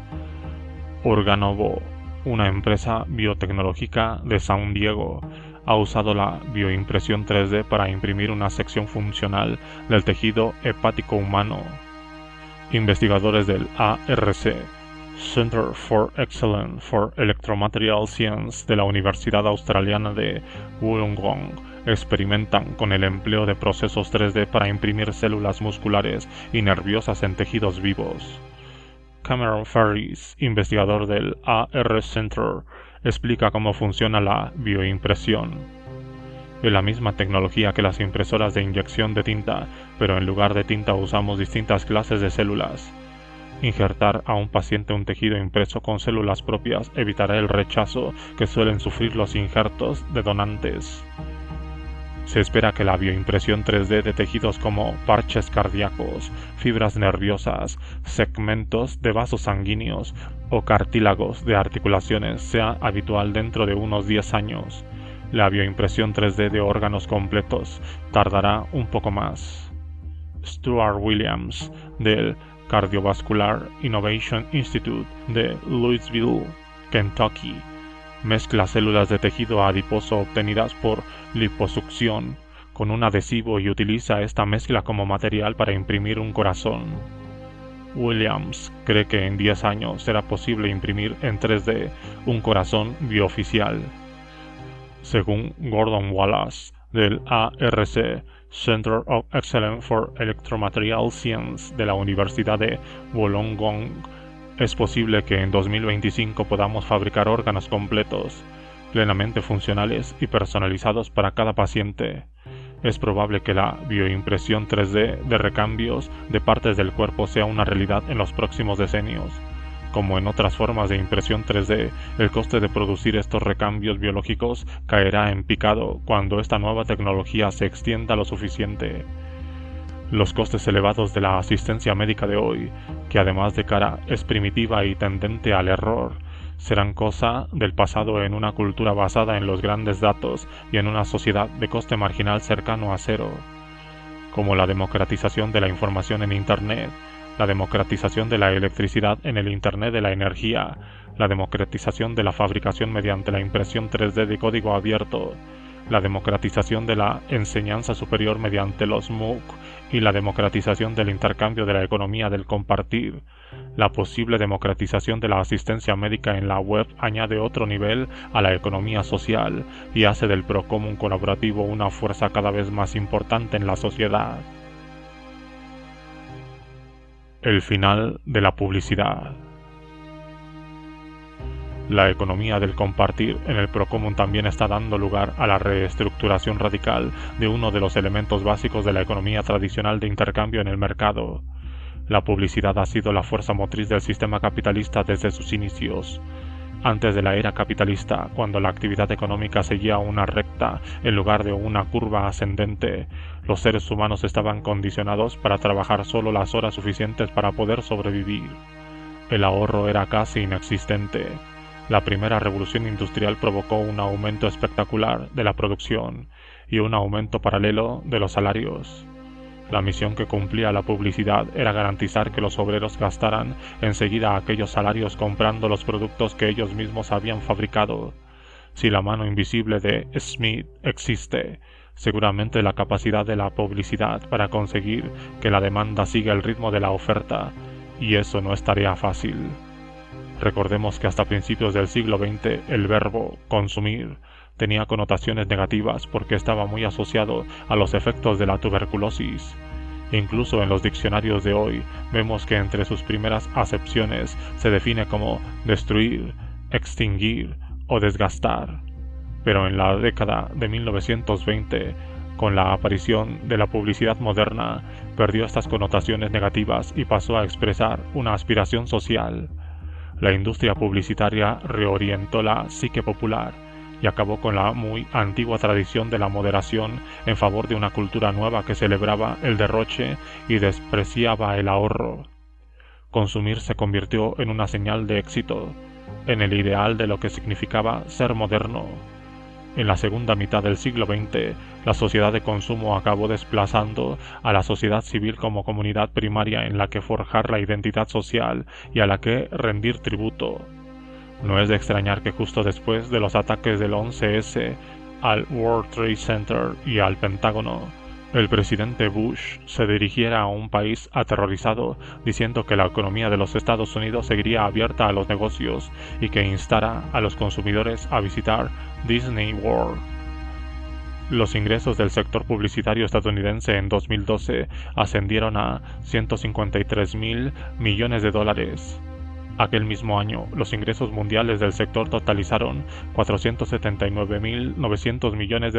Organovo, una empresa biotecnológica de San Diego, ha usado la bioimpresión 3D para imprimir una sección funcional del tejido hepático humano. Investigadores del ARC, Center for Excellence for Electromaterial Science de la Universidad Australiana de Wollongong experimentan con el empleo de procesos 3D para imprimir células musculares y nerviosas en tejidos vivos. Cameron Ferris, investigador del AR Center, explica cómo funciona la bioimpresión. Es la misma tecnología que las impresoras de inyección de tinta, pero en lugar de tinta usamos distintas clases de células. Injertar a un paciente un tejido impreso con células propias evitará el rechazo que suelen sufrir los injertos de donantes. Se espera que la bioimpresión 3D de tejidos como parches cardíacos, fibras nerviosas, segmentos de vasos sanguíneos o cartílagos de articulaciones sea habitual dentro de unos 10 años. La bioimpresión 3D de órganos completos tardará un poco más. Stuart Williams, del Cardiovascular Innovation Institute de Louisville, Kentucky, mezcla células de tejido adiposo obtenidas por liposucción con un adhesivo y utiliza esta mezcla como material para imprimir un corazón. Williams cree que en 10 años será posible imprimir en 3D un corazón biooficial. Según Gordon Wallace, del ARC, Center of Excellence for Electromaterial Science de la Universidad de Wollongong, es posible que en 2025 podamos fabricar órganos completos, plenamente funcionales y personalizados para cada paciente. Es probable que la bioimpresión 3D de recambios de partes del cuerpo sea una realidad en los próximos decenios. Como en otras formas de impresión 3D, el coste de producir estos recambios biológicos caerá en picado cuando esta nueva tecnología se extienda lo suficiente. Los costes elevados de la asistencia médica de hoy, que además de cara es primitiva y tendente al error, serán cosa del pasado en una cultura basada en los grandes datos y en una sociedad de coste marginal cercano a cero, como la democratización de la información en Internet, la democratización de la electricidad en el Internet de la energía, la democratización de la fabricación mediante la impresión 3D de código abierto, la democratización de la enseñanza superior mediante los MOOC y la democratización del intercambio de la economía del compartir. La posible democratización de la asistencia médica en la web añade otro nivel a la economía social y hace del procomún colaborativo una fuerza cada vez más importante en la sociedad. El final de la publicidad. La economía del compartir en el procomún también está dando lugar a la reestructuración radical de uno de los elementos básicos de la economía tradicional de intercambio en el mercado. La publicidad ha sido la fuerza motriz del sistema capitalista desde sus inicios. Antes de la era capitalista, cuando la actividad económica seguía una recta en lugar de una curva ascendente, los seres humanos estaban condicionados para trabajar solo las horas suficientes para poder sobrevivir. El ahorro era casi inexistente. La primera revolución industrial provocó un aumento espectacular de la producción y un aumento paralelo de los salarios. La misión que cumplía la publicidad era garantizar que los obreros gastaran enseguida aquellos salarios comprando los productos que ellos mismos habían fabricado. Si la mano invisible de Smith existe, seguramente la capacidad de la publicidad para conseguir que la demanda siga el ritmo de la oferta, y eso no es tarea fácil. Recordemos que hasta principios del siglo XX el verbo consumir tenía connotaciones negativas porque estaba muy asociado a los efectos de la tuberculosis. Incluso en los diccionarios de hoy vemos que entre sus primeras acepciones se define como destruir, extinguir o desgastar. Pero en la década de 1920, con la aparición de la publicidad moderna, perdió estas connotaciones negativas y pasó a expresar una aspiración social. La industria publicitaria reorientó la psique popular y acabó con la muy antigua tradición de la moderación en favor de una cultura nueva que celebraba el derroche y despreciaba el ahorro. Consumir se convirtió en una señal de éxito, en el ideal de lo que significaba ser moderno. En la segunda mitad del siglo XX, la sociedad de consumo acabó desplazando a la sociedad civil como comunidad primaria en la que forjar la identidad social y a la que rendir tributo. No es de extrañar que justo después de los ataques del 11S al World Trade Center y al Pentágono, el presidente Bush se dirigiera a un país aterrorizado diciendo que la economía de los Estados Unidos seguiría abierta a los negocios y que instara a los consumidores a visitar Disney World. Los ingresos del sector publicitario estadounidense en 2012 ascendieron a $153.000 millones. Aquel mismo año, los ingresos mundiales del sector totalizaron $479.900 millones.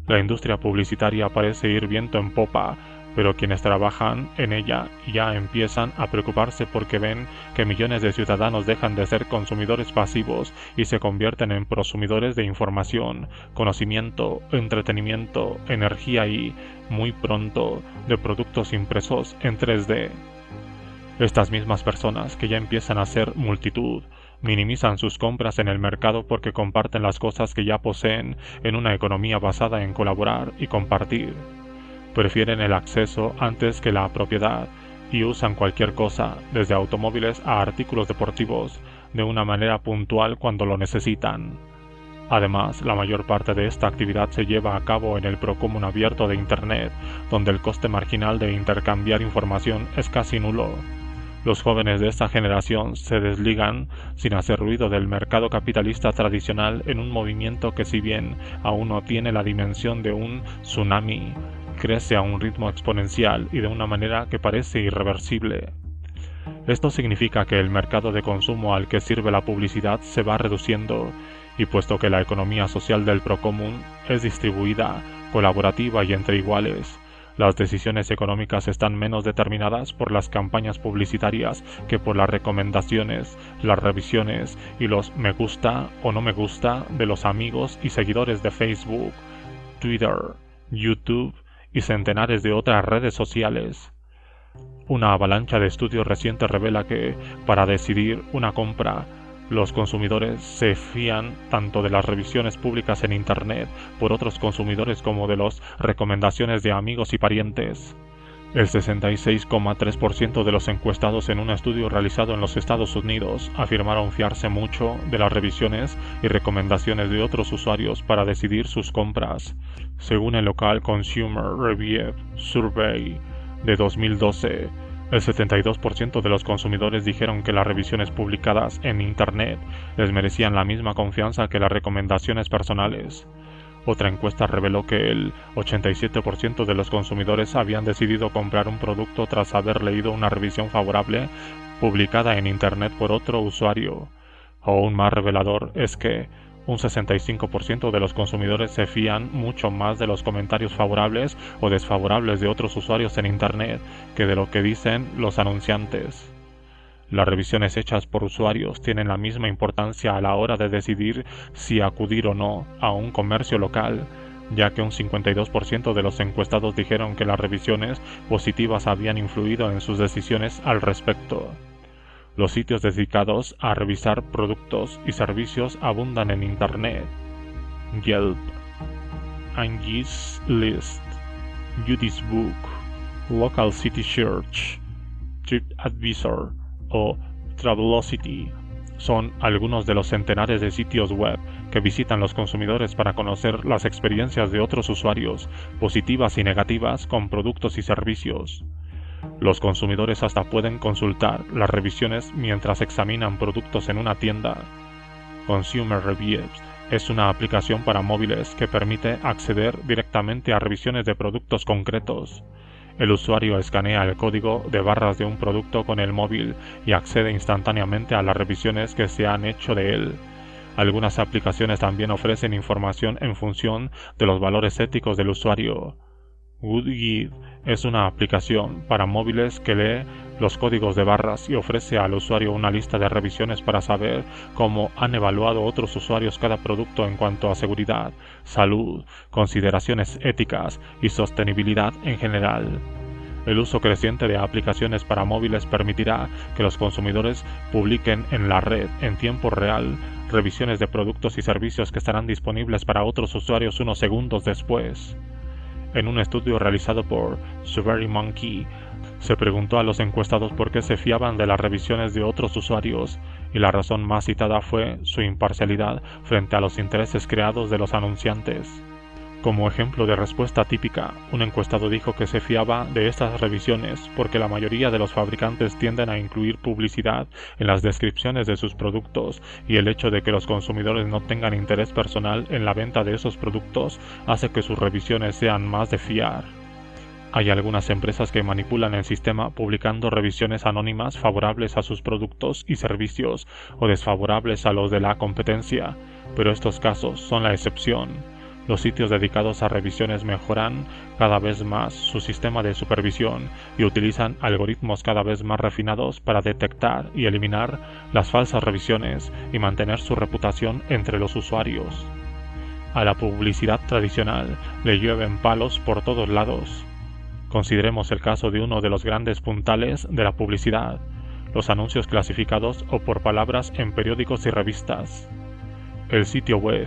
La industria publicitaria parece ir viento en popa, pero quienes trabajan en ella ya empiezan a preocuparse porque ven que millones de ciudadanos dejan de ser consumidores pasivos y se convierten en prosumidores de información, conocimiento, entretenimiento, energía y, muy pronto, de productos impresos en 3D. Estas mismas personas, que ya empiezan a ser multitud, minimizan sus compras en el mercado porque comparten las cosas que ya poseen en una economía basada en colaborar y compartir. Prefieren el acceso antes que la propiedad y usan cualquier cosa, desde automóviles a artículos deportivos, de una manera puntual cuando lo necesitan. Además, la mayor parte de esta actividad se lleva a cabo en el procomún abierto de Internet, donde el coste marginal de intercambiar información es casi nulo. Los jóvenes de esta generación se desligan sin hacer ruido del mercado capitalista tradicional en un movimiento que, si bien aún no tiene la dimensión de un tsunami, crece a un ritmo exponencial y de una manera que parece irreversible. Esto significa que el mercado de consumo al que sirve la publicidad se va reduciendo, y puesto que la economía social del procomún es distribuida, colaborativa y entre iguales, las decisiones económicas están menos determinadas por las campañas publicitarias que por las recomendaciones, las revisiones y los me gusta o no me gusta de los amigos y seguidores de Facebook, Twitter, YouTube y centenares de otras redes sociales. Una avalancha de estudios recientes revela que, para decidir una compra, los consumidores se fían tanto de las revisiones públicas en Internet por otros consumidores como de las recomendaciones de amigos y parientes. El 66,3% de los encuestados en un estudio realizado en los Estados Unidos afirmaron fiarse mucho de las revisiones y recomendaciones de otros usuarios para decidir sus compras, según el Local Consumer Review Survey de 2012. El 72% de los consumidores dijeron que las revisiones publicadas en Internet les merecían la misma confianza que las recomendaciones personales. Otra encuesta reveló que el 87% de los consumidores habían decidido comprar un producto tras haber leído una revisión favorable publicada en Internet por otro usuario. Aún más revelador es que un 65% de los consumidores se fían mucho más de los comentarios favorables o desfavorables de otros usuarios en Internet que de lo que dicen los anunciantes. Las revisiones hechas por usuarios tienen la misma importancia a la hora de decidir si acudir o no a un comercio local, ya que un 52% de los encuestados dijeron que las revisiones positivas habían influido en sus decisiones al respecto. Los sitios dedicados a revisar productos y servicios abundan en Internet. Yelp, Angie's List, Judy's Book, Local City Search, TripAdvisor o Travelocity son algunos de los centenares de sitios web que visitan los consumidores para conocer las experiencias de otros usuarios, positivas y negativas, con productos y servicios. Los consumidores hasta pueden consultar las revisiones mientras examinan productos en una tienda. Consumer Reviews es una aplicación para móviles que permite acceder directamente a revisiones de productos concretos. El usuario escanea el código de barras de un producto con el móvil y accede instantáneamente a las revisiones que se han hecho de él. Algunas aplicaciones también ofrecen información en función de los valores éticos del usuario. Goodreads es una aplicación para móviles que lee los códigos de barras y ofrece al usuario una lista de revisiones para saber cómo han evaluado otros usuarios cada producto en cuanto a seguridad, salud, consideraciones éticas y sostenibilidad en general. El uso creciente de aplicaciones para móviles permitirá que los consumidores publiquen en la red en tiempo real revisiones de productos y servicios que estarán disponibles para otros usuarios unos segundos después. En un estudio realizado por SurveyMonkey, se preguntó a los encuestados por qué se fiaban de las revisiones de otros usuarios, y la razón más citada fue su imparcialidad frente a los intereses creados de los anunciantes. Como ejemplo de respuesta típica, un encuestado dijo que se fiaba de estas revisiones porque la mayoría de los fabricantes tienden a incluir publicidad en las descripciones de sus productos, y el hecho de que los consumidores no tengan interés personal en la venta de esos productos hace que sus revisiones sean más de fiar. Hay algunas empresas que manipulan el sistema publicando revisiones anónimas favorables a sus productos y servicios o desfavorables a los de la competencia, pero estos casos son la excepción. Los sitios dedicados a revisiones mejoran cada vez más su sistema de supervisión y utilizan algoritmos cada vez más refinados para detectar y eliminar las falsas revisiones y mantener su reputación entre los usuarios. A la publicidad tradicional le llueven palos por todos lados. Consideremos el caso de uno de los grandes puntales de la publicidad: los anuncios clasificados o por palabras en periódicos y revistas. El sitio web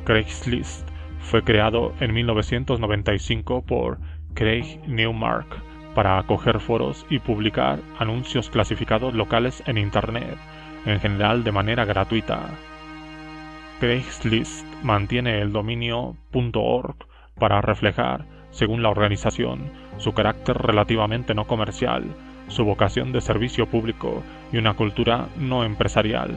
Craigslist fue creado en 1995 por Craig Newmark para acoger foros y publicar anuncios clasificados locales en Internet, en general de manera gratuita. Craigslist mantiene el dominio .org para reflejar, según la organización, su carácter relativamente no comercial, su vocación de servicio público y una cultura no empresarial.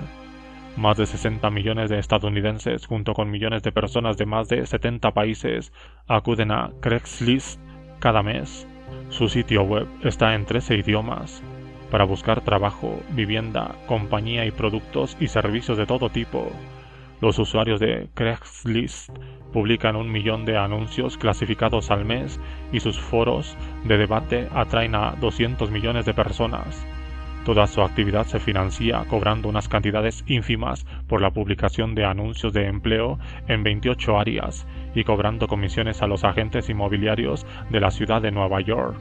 Más de 60 millones de estadounidenses, junto con millones de personas de más de 70 países, acuden a Craigslist cada mes. Su sitio web está en 13 idiomas, para buscar trabajo, vivienda, compañía y productos y servicios de todo tipo. Los usuarios de Craigslist publican 1 millón de anuncios clasificados al mes y sus foros de debate atraen a 200 millones de personas. Toda su actividad se financia cobrando unas cantidades ínfimas por la publicación de anuncios de empleo en 28 áreas y cobrando comisiones a los agentes inmobiliarios de la ciudad de Nueva York.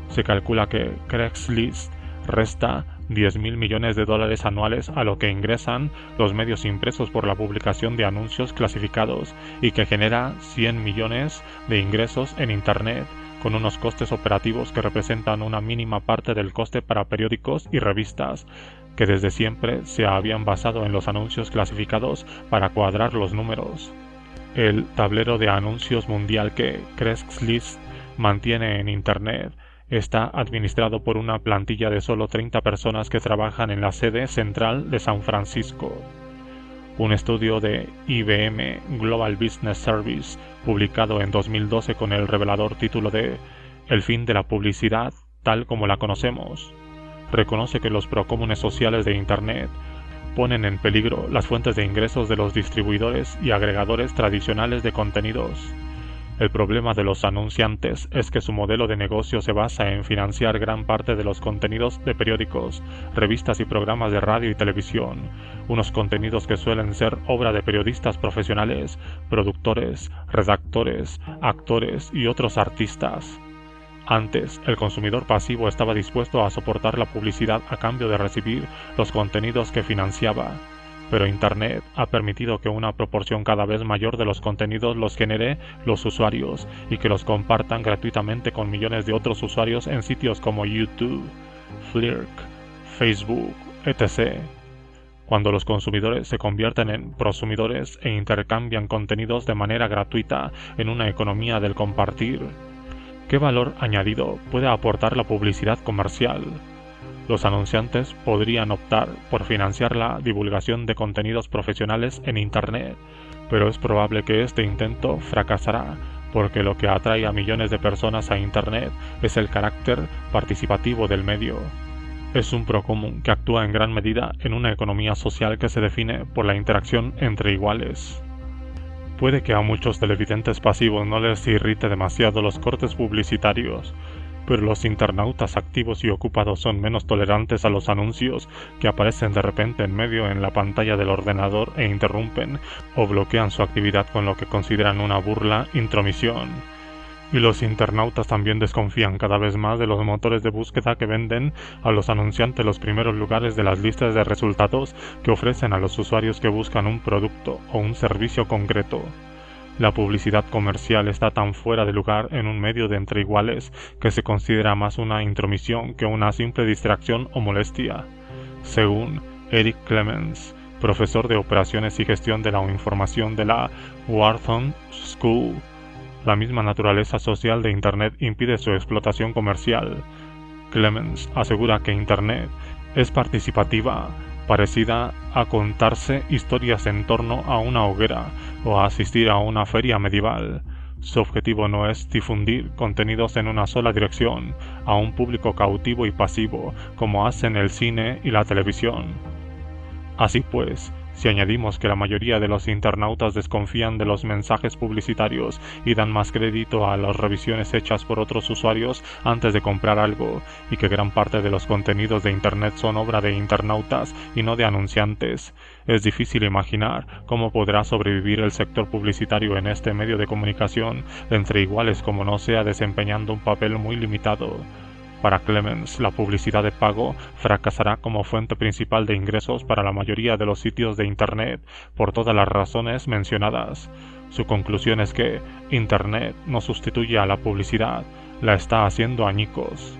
Se calcula que Craigslist resta $10.000 millones anuales a lo que ingresan los medios impresos por la publicación de anuncios clasificados y que genera 100 millones de ingresos en Internet, con unos costes operativos que representan una mínima parte del coste para periódicos y revistas, que desde siempre se habían basado en los anuncios clasificados para cuadrar los números. El tablero de anuncios mundial que Craigslist mantiene en Internet está administrado por una plantilla de solo 30 personas que trabajan en la sede central de San Francisco. Un estudio de IBM Global Business Service, publicado en 2012 con el revelador título de El fin de la publicidad tal como la conocemos, reconoce que los procómunes sociales de Internet ponen en peligro las fuentes de ingresos de los distribuidores y agregadores tradicionales de contenidos. El problema de los anunciantes es que su modelo de negocio se basa en financiar gran parte de los contenidos de periódicos, revistas y programas de radio y televisión, unos contenidos que suelen ser obra de periodistas profesionales, productores, redactores, actores y otros artistas. Antes, el consumidor pasivo estaba dispuesto a soportar la publicidad a cambio de recibir los contenidos que financiaba. Pero Internet ha permitido que una proporción cada vez mayor de los contenidos los genere los usuarios y que los compartan gratuitamente con millones de otros usuarios en sitios como YouTube, Flickr, Facebook, etc. Cuando los consumidores se convierten en prosumidores e intercambian contenidos de manera gratuita en una economía del compartir, ¿qué valor añadido puede aportar la publicidad comercial? Los anunciantes podrían optar por financiar la divulgación de contenidos profesionales en Internet, pero es probable que este intento fracasará, porque lo que atrae a millones de personas a Internet es el carácter participativo del medio. Es un procomún que actúa en gran medida en una economía social que se define por la interacción entre iguales. Puede que a muchos televidentes pasivos no les irrite demasiado los cortes publicitarios, pero los internautas activos y ocupados son menos tolerantes a los anuncios que aparecen de repente en medio en la pantalla del ordenador e interrumpen o bloquean su actividad con lo que consideran una burla intromisión. Y los internautas también desconfían cada vez más de los motores de búsqueda que venden a los anunciantes los primeros lugares de las listas de resultados que ofrecen a los usuarios que buscan un producto o un servicio concreto. La publicidad comercial está tan fuera de lugar en un medio de entre iguales que se considera más una intromisión que una simple distracción o molestia. Según Eric Clemens, profesor de Operaciones y Gestión de la Información de la Wharton School, la misma naturaleza social de Internet impide su explotación comercial. Clemens asegura que Internet es participativa, parecida a contarse historias en torno a una hoguera o a asistir a una feria medieval. Su objetivo no es difundir contenidos en una sola dirección a un público cautivo y pasivo como hacen el cine y la televisión. Así pues, si añadimos que la mayoría de los internautas desconfían de los mensajes publicitarios y dan más crédito a las revisiones hechas por otros usuarios antes de comprar algo, y que gran parte de los contenidos de Internet son obra de internautas y no de anunciantes, es difícil imaginar cómo podrá sobrevivir el sector publicitario en este medio de comunicación entre iguales como no sea desempeñando un papel muy limitado. Para Clemens, la publicidad de pago fracasará como fuente principal de ingresos para la mayoría de los sitios de Internet por todas las razones mencionadas. Su conclusión es que Internet no sustituye a la publicidad, la está haciendo añicos.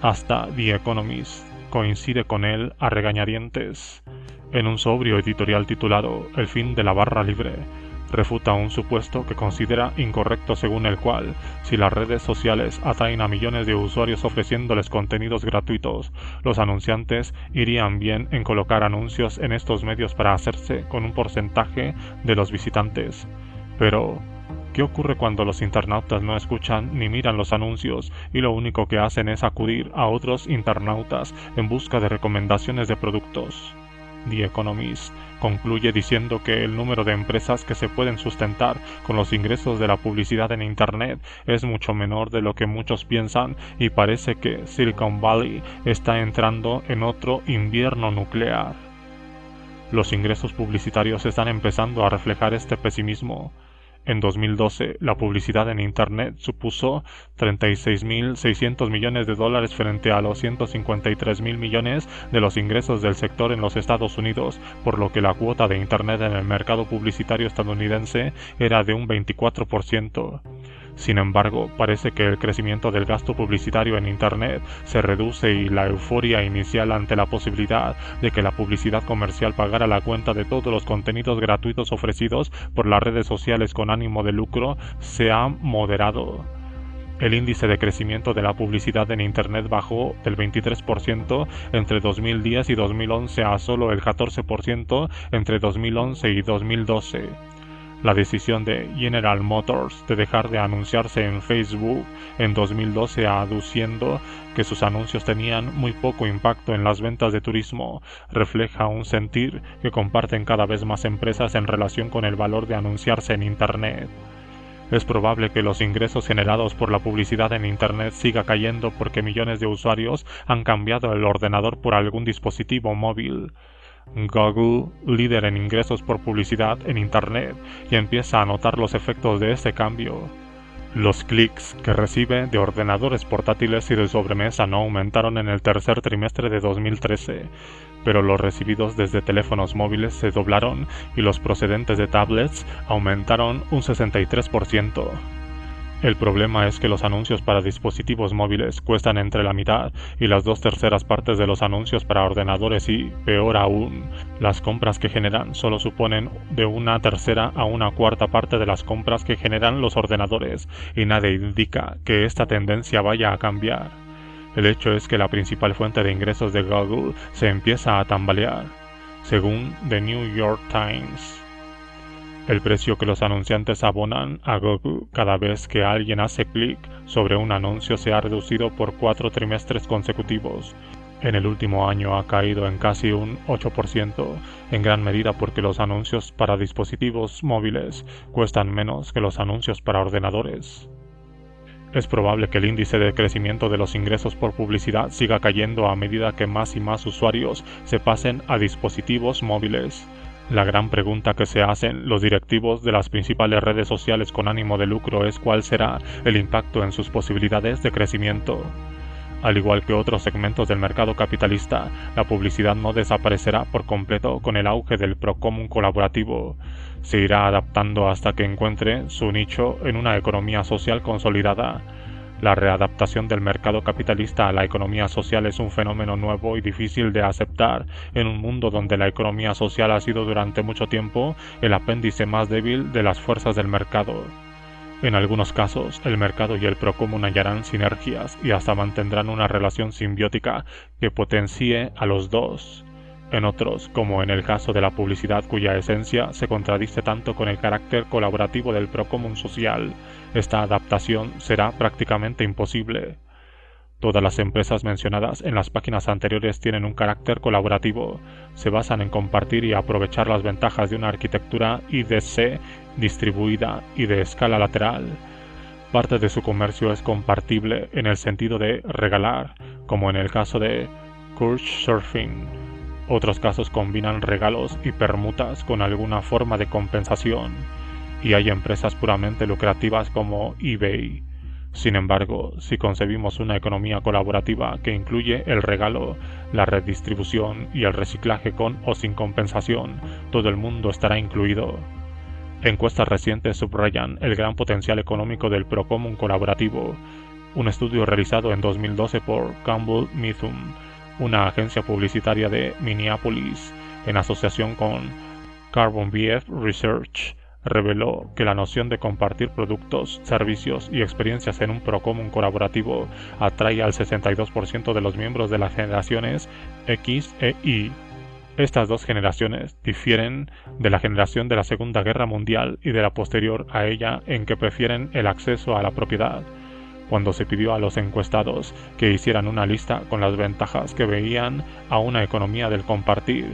Hasta The Economist coincide con él a regañadientes. En un sobrio editorial titulado El fin de la barra libre, refuta un supuesto que considera incorrecto según el cual, si las redes sociales atraen a millones de usuarios ofreciéndoles contenidos gratuitos, los anunciantes irían bien en colocar anuncios en estos medios para hacerse con un porcentaje de los visitantes. Pero, ¿qué ocurre cuando los internautas no escuchan ni miran los anuncios y lo único que hacen es acudir a otros internautas en busca de recomendaciones de productos? The Economist concluye diciendo que el número de empresas que se pueden sustentar con los ingresos de la publicidad en Internet es mucho menor de lo que muchos piensan y parece que Silicon Valley está entrando en otro invierno nuclear. Los ingresos publicitarios están empezando a reflejar este pesimismo. En 2012, la publicidad en Internet supuso $36.600 millones frente a los $153.000 millones de los ingresos del sector en los Estados Unidos, por lo que la cuota de Internet en el mercado publicitario estadounidense era de un 24%. Sin embargo, parece que el crecimiento del gasto publicitario en Internet se reduce y la euforia inicial ante la posibilidad de que la publicidad comercial pagara la cuenta de todos los contenidos gratuitos ofrecidos por las redes sociales con ánimo de lucro se ha moderado. El índice de crecimiento de la publicidad en Internet bajó del 23% entre 2010 y 2011 a solo el 14% entre 2011 y 2012. La decisión de General Motors de dejar de anunciarse en Facebook en 2012 aduciendo que sus anuncios tenían muy poco impacto en las ventas de turismo refleja un sentir que comparten cada vez más empresas en relación con el valor de anunciarse en Internet. Es probable que los ingresos generados por la publicidad en Internet siga cayendo porque millones de usuarios han cambiado el ordenador por algún dispositivo móvil. Google, líder en ingresos por publicidad en Internet, y empieza a notar los efectos de este cambio. Los clics que recibe de ordenadores portátiles y de sobremesa no aumentaron en el tercer trimestre de 2013, pero los recibidos desde teléfonos móviles se doblaron y los procedentes de tablets aumentaron un 63%. El problema es que los anuncios para dispositivos móviles cuestan entre la mitad y las 2/3 partes de los anuncios para ordenadores y, peor aún, las compras que generan solo suponen de 1/3 a 1/4 parte de las compras que generan los ordenadores, y nada indica que esta tendencia vaya a cambiar. El hecho es que la principal fuente de ingresos de Google se empieza a tambalear, según The New York Times. El precio que los anunciantes abonan a Google cada vez que alguien hace clic sobre un anuncio se ha reducido por 4 trimestres consecutivos. En el último año ha caído en casi un 8%, en gran medida porque los anuncios para dispositivos móviles cuestan menos que los anuncios para ordenadores. Es probable que el índice de crecimiento de los ingresos por publicidad siga cayendo a medida que más y más usuarios se pasen a dispositivos móviles. La gran pregunta que se hacen los directivos de las principales redes sociales con ánimo de lucro es cuál será el impacto en sus posibilidades de crecimiento. Al igual que otros segmentos del mercado capitalista, la publicidad no desaparecerá por completo con el auge del procomún colaborativo. Se irá adaptando hasta que encuentre su nicho en una economía social consolidada. La readaptación del mercado capitalista a la economía social es un fenómeno nuevo y difícil de aceptar en un mundo donde la economía social ha sido durante mucho tiempo el apéndice más débil de las fuerzas del mercado. En algunos casos, el mercado y el procomún hallarán sinergias y hasta mantendrán una relación simbiótica que potencie a los dos. En otros, como en el caso de la publicidad cuya esencia se contradice tanto con el carácter colaborativo del procomún social, esta adaptación será prácticamente imposible. Todas las empresas mencionadas en las páginas anteriores tienen un carácter colaborativo, se basan en compartir y aprovechar las ventajas de una arquitectura IDC distribuida y de escala lateral. Parte de su comercio es compartible en el sentido de regalar, como en el caso de Couchsurfing. Otros casos combinan regalos y permutas con alguna forma de compensación, y hay empresas puramente lucrativas como eBay. Sin embargo, si concebimos una economía colaborativa que incluye el regalo, la redistribución y el reciclaje con o sin compensación, todo el mundo estará incluido. Encuestas recientes subrayan el gran potencial económico del procomún colaborativo. Un estudio realizado en 2012 por Campbell Mithun, una agencia publicitaria de Minneapolis, en asociación con Carbon BF Research, reveló que la noción de compartir productos, servicios y experiencias en un procomún colaborativo atrae al 62% de los miembros de las generaciones X e Y. Estas dos generaciones difieren de la generación de la Segunda Guerra Mundial y de la posterior a ella en que prefieren el acceso a la propiedad. Cuando se pidió a los encuestados que hicieran una lista con las ventajas que veían a una economía del compartir,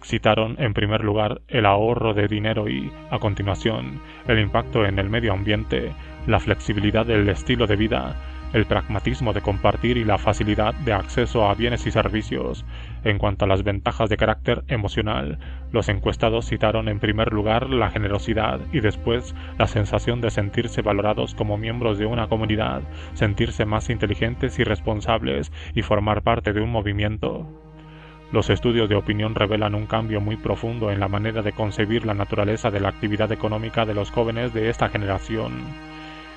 citaron en primer lugar el ahorro de dinero y, a continuación, el impacto en el medio ambiente, la flexibilidad del estilo de vida, el pragmatismo de compartir y la facilidad de acceso a bienes y servicios. En cuanto a las ventajas de carácter emocional, los encuestados citaron en primer lugar la generosidad y después la sensación de sentirse valorados como miembros de una comunidad, sentirse más inteligentes y responsables y formar parte de un movimiento. Los estudios de opinión revelan un cambio muy profundo en la manera de concebir la naturaleza de la actividad económica de los jóvenes de esta generación.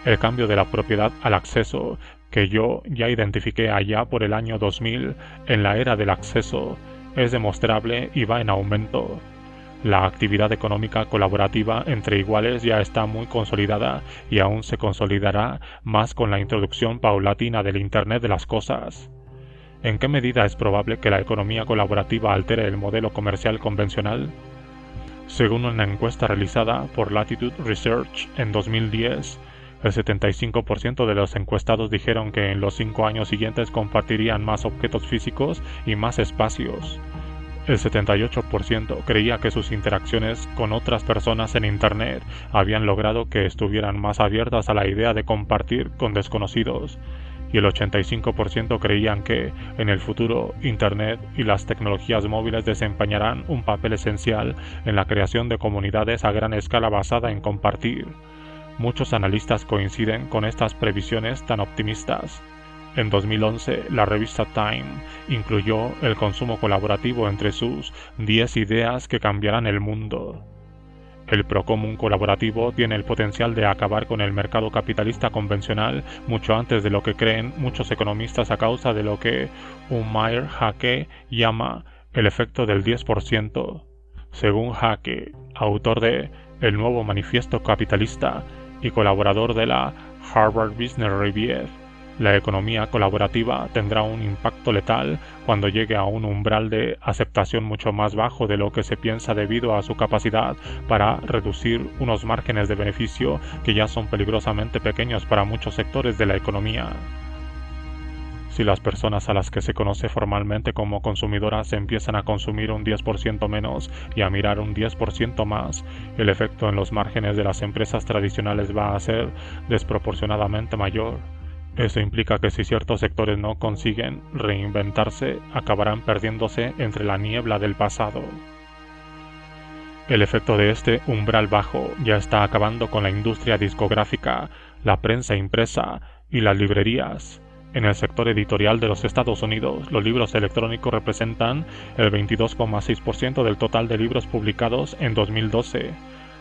El cambio de la propiedad al acceso, que yo ya identifiqué allá por el año 2000 en la era del acceso, es demostrable y va en aumento. La actividad económica colaborativa entre iguales ya está muy consolidada y aún se consolidará más con la introducción paulatina del Internet de las cosas. ¿En qué medida es probable que la economía colaborativa altere el modelo comercial convencional? Según una encuesta realizada por Latitude Research en 2010, el 75% de los encuestados dijeron que en los 5 años siguientes compartirían más objetos físicos y más espacios. El 78% creía que sus interacciones con otras personas en Internet habían logrado que estuvieran más abiertas a la idea de compartir con desconocidos, y el 85% creían que, en el futuro, Internet y las tecnologías móviles desempeñarán un papel esencial en la creación de comunidades a gran escala basada en compartir. Muchos analistas coinciden con estas previsiones tan optimistas. En 2011, la revista Time incluyó el consumo colaborativo entre sus 10 ideas que cambiarán el mundo. El procomún colaborativo tiene el potencial de acabar con el mercado capitalista convencional mucho antes de lo que creen muchos economistas a causa de lo que Meir Hake llama el efecto del 10%. Según Hake, autor de El Nuevo Manifiesto Capitalista y colaborador de la Harvard Business Review, la economía colaborativa tendrá un impacto letal cuando llegue a un umbral de aceptación mucho más bajo de lo que se piensa debido a su capacidad para reducir unos márgenes de beneficio que ya son peligrosamente pequeños para muchos sectores de la economía. Si las personas a las que se conoce formalmente como consumidoras empiezan a consumir un 10% menos y a mirar un 10% más, el efecto en los márgenes de las empresas tradicionales va a ser desproporcionadamente mayor. Eso implica que si ciertos sectores no consiguen reinventarse, acabarán perdiéndose entre la niebla del pasado. El efecto de este umbral bajo ya está acabando con la industria discográfica, la prensa impresa y las librerías. En el sector editorial de los Estados Unidos, los libros electrónicos representan el 22,6% del total de libros publicados en 2012.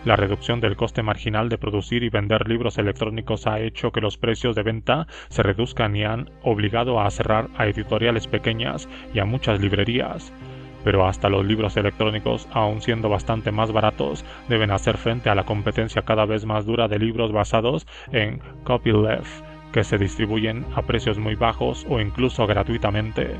La reducción del coste marginal de producir y vender libros electrónicos ha hecho que los precios de venta se reduzcan y han obligado a cerrar a editoriales pequeñas y a muchas librerías. Pero hasta los libros electrónicos, aun siendo bastante más baratos, deben hacer frente a la competencia cada vez más dura de libros basados en copyleft, que se distribuyen a precios muy bajos o incluso gratuitamente.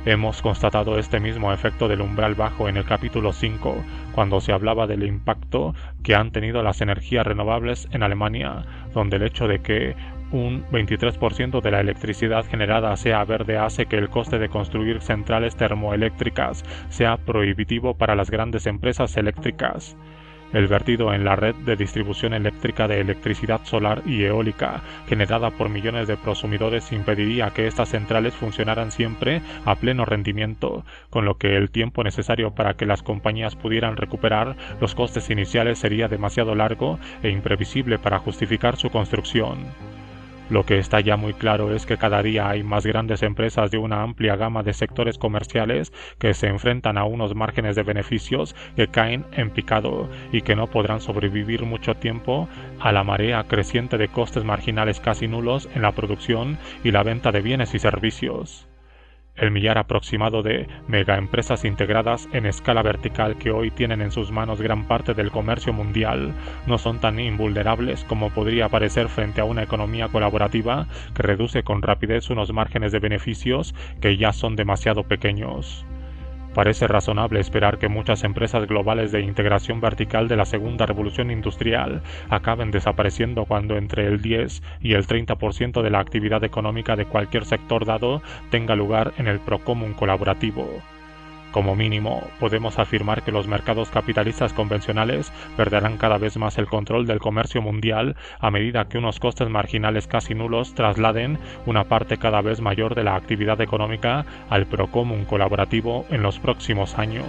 Hemos constatado este mismo efecto del umbral bajo en el capítulo 5, cuando se hablaba del impacto que han tenido las energías renovables en Alemania, donde el hecho de que un 23% de la electricidad generada sea verde hace que el coste de construir centrales termoeléctricas sea prohibitivo para las grandes empresas eléctricas. El vertido en la red de distribución eléctrica de electricidad solar y eólica generada por millones de prosumidores impediría que estas centrales funcionaran siempre a pleno rendimiento, con lo que el tiempo necesario para que las compañías pudieran recuperar los costes iniciales sería demasiado largo e imprevisible para justificar su construcción. Lo que está ya muy claro es que cada día hay más grandes empresas de una amplia gama de sectores comerciales que se enfrentan a unos márgenes de beneficios que caen en picado y que no podrán sobrevivir mucho tiempo a la marea creciente de costes marginales casi nulos en la producción y la venta de bienes y servicios. El millar aproximado de megaempresas integradas en escala vertical que hoy tienen en sus manos gran parte del comercio mundial no son tan invulnerables como podría parecer frente a una economía colaborativa que reduce con rapidez unos márgenes de beneficios que ya son demasiado pequeños. Parece razonable esperar que muchas empresas globales de integración vertical de la segunda revolución industrial acaben desapareciendo cuando entre el 10 y el 30% de la actividad económica de cualquier sector dado tenga lugar en el procomún colaborativo. Como mínimo, podemos afirmar que los mercados capitalistas convencionales perderán cada vez más el control del comercio mundial a medida que unos costes marginales casi nulos trasladen una parte cada vez mayor de la actividad económica al procomún colaborativo en los próximos años.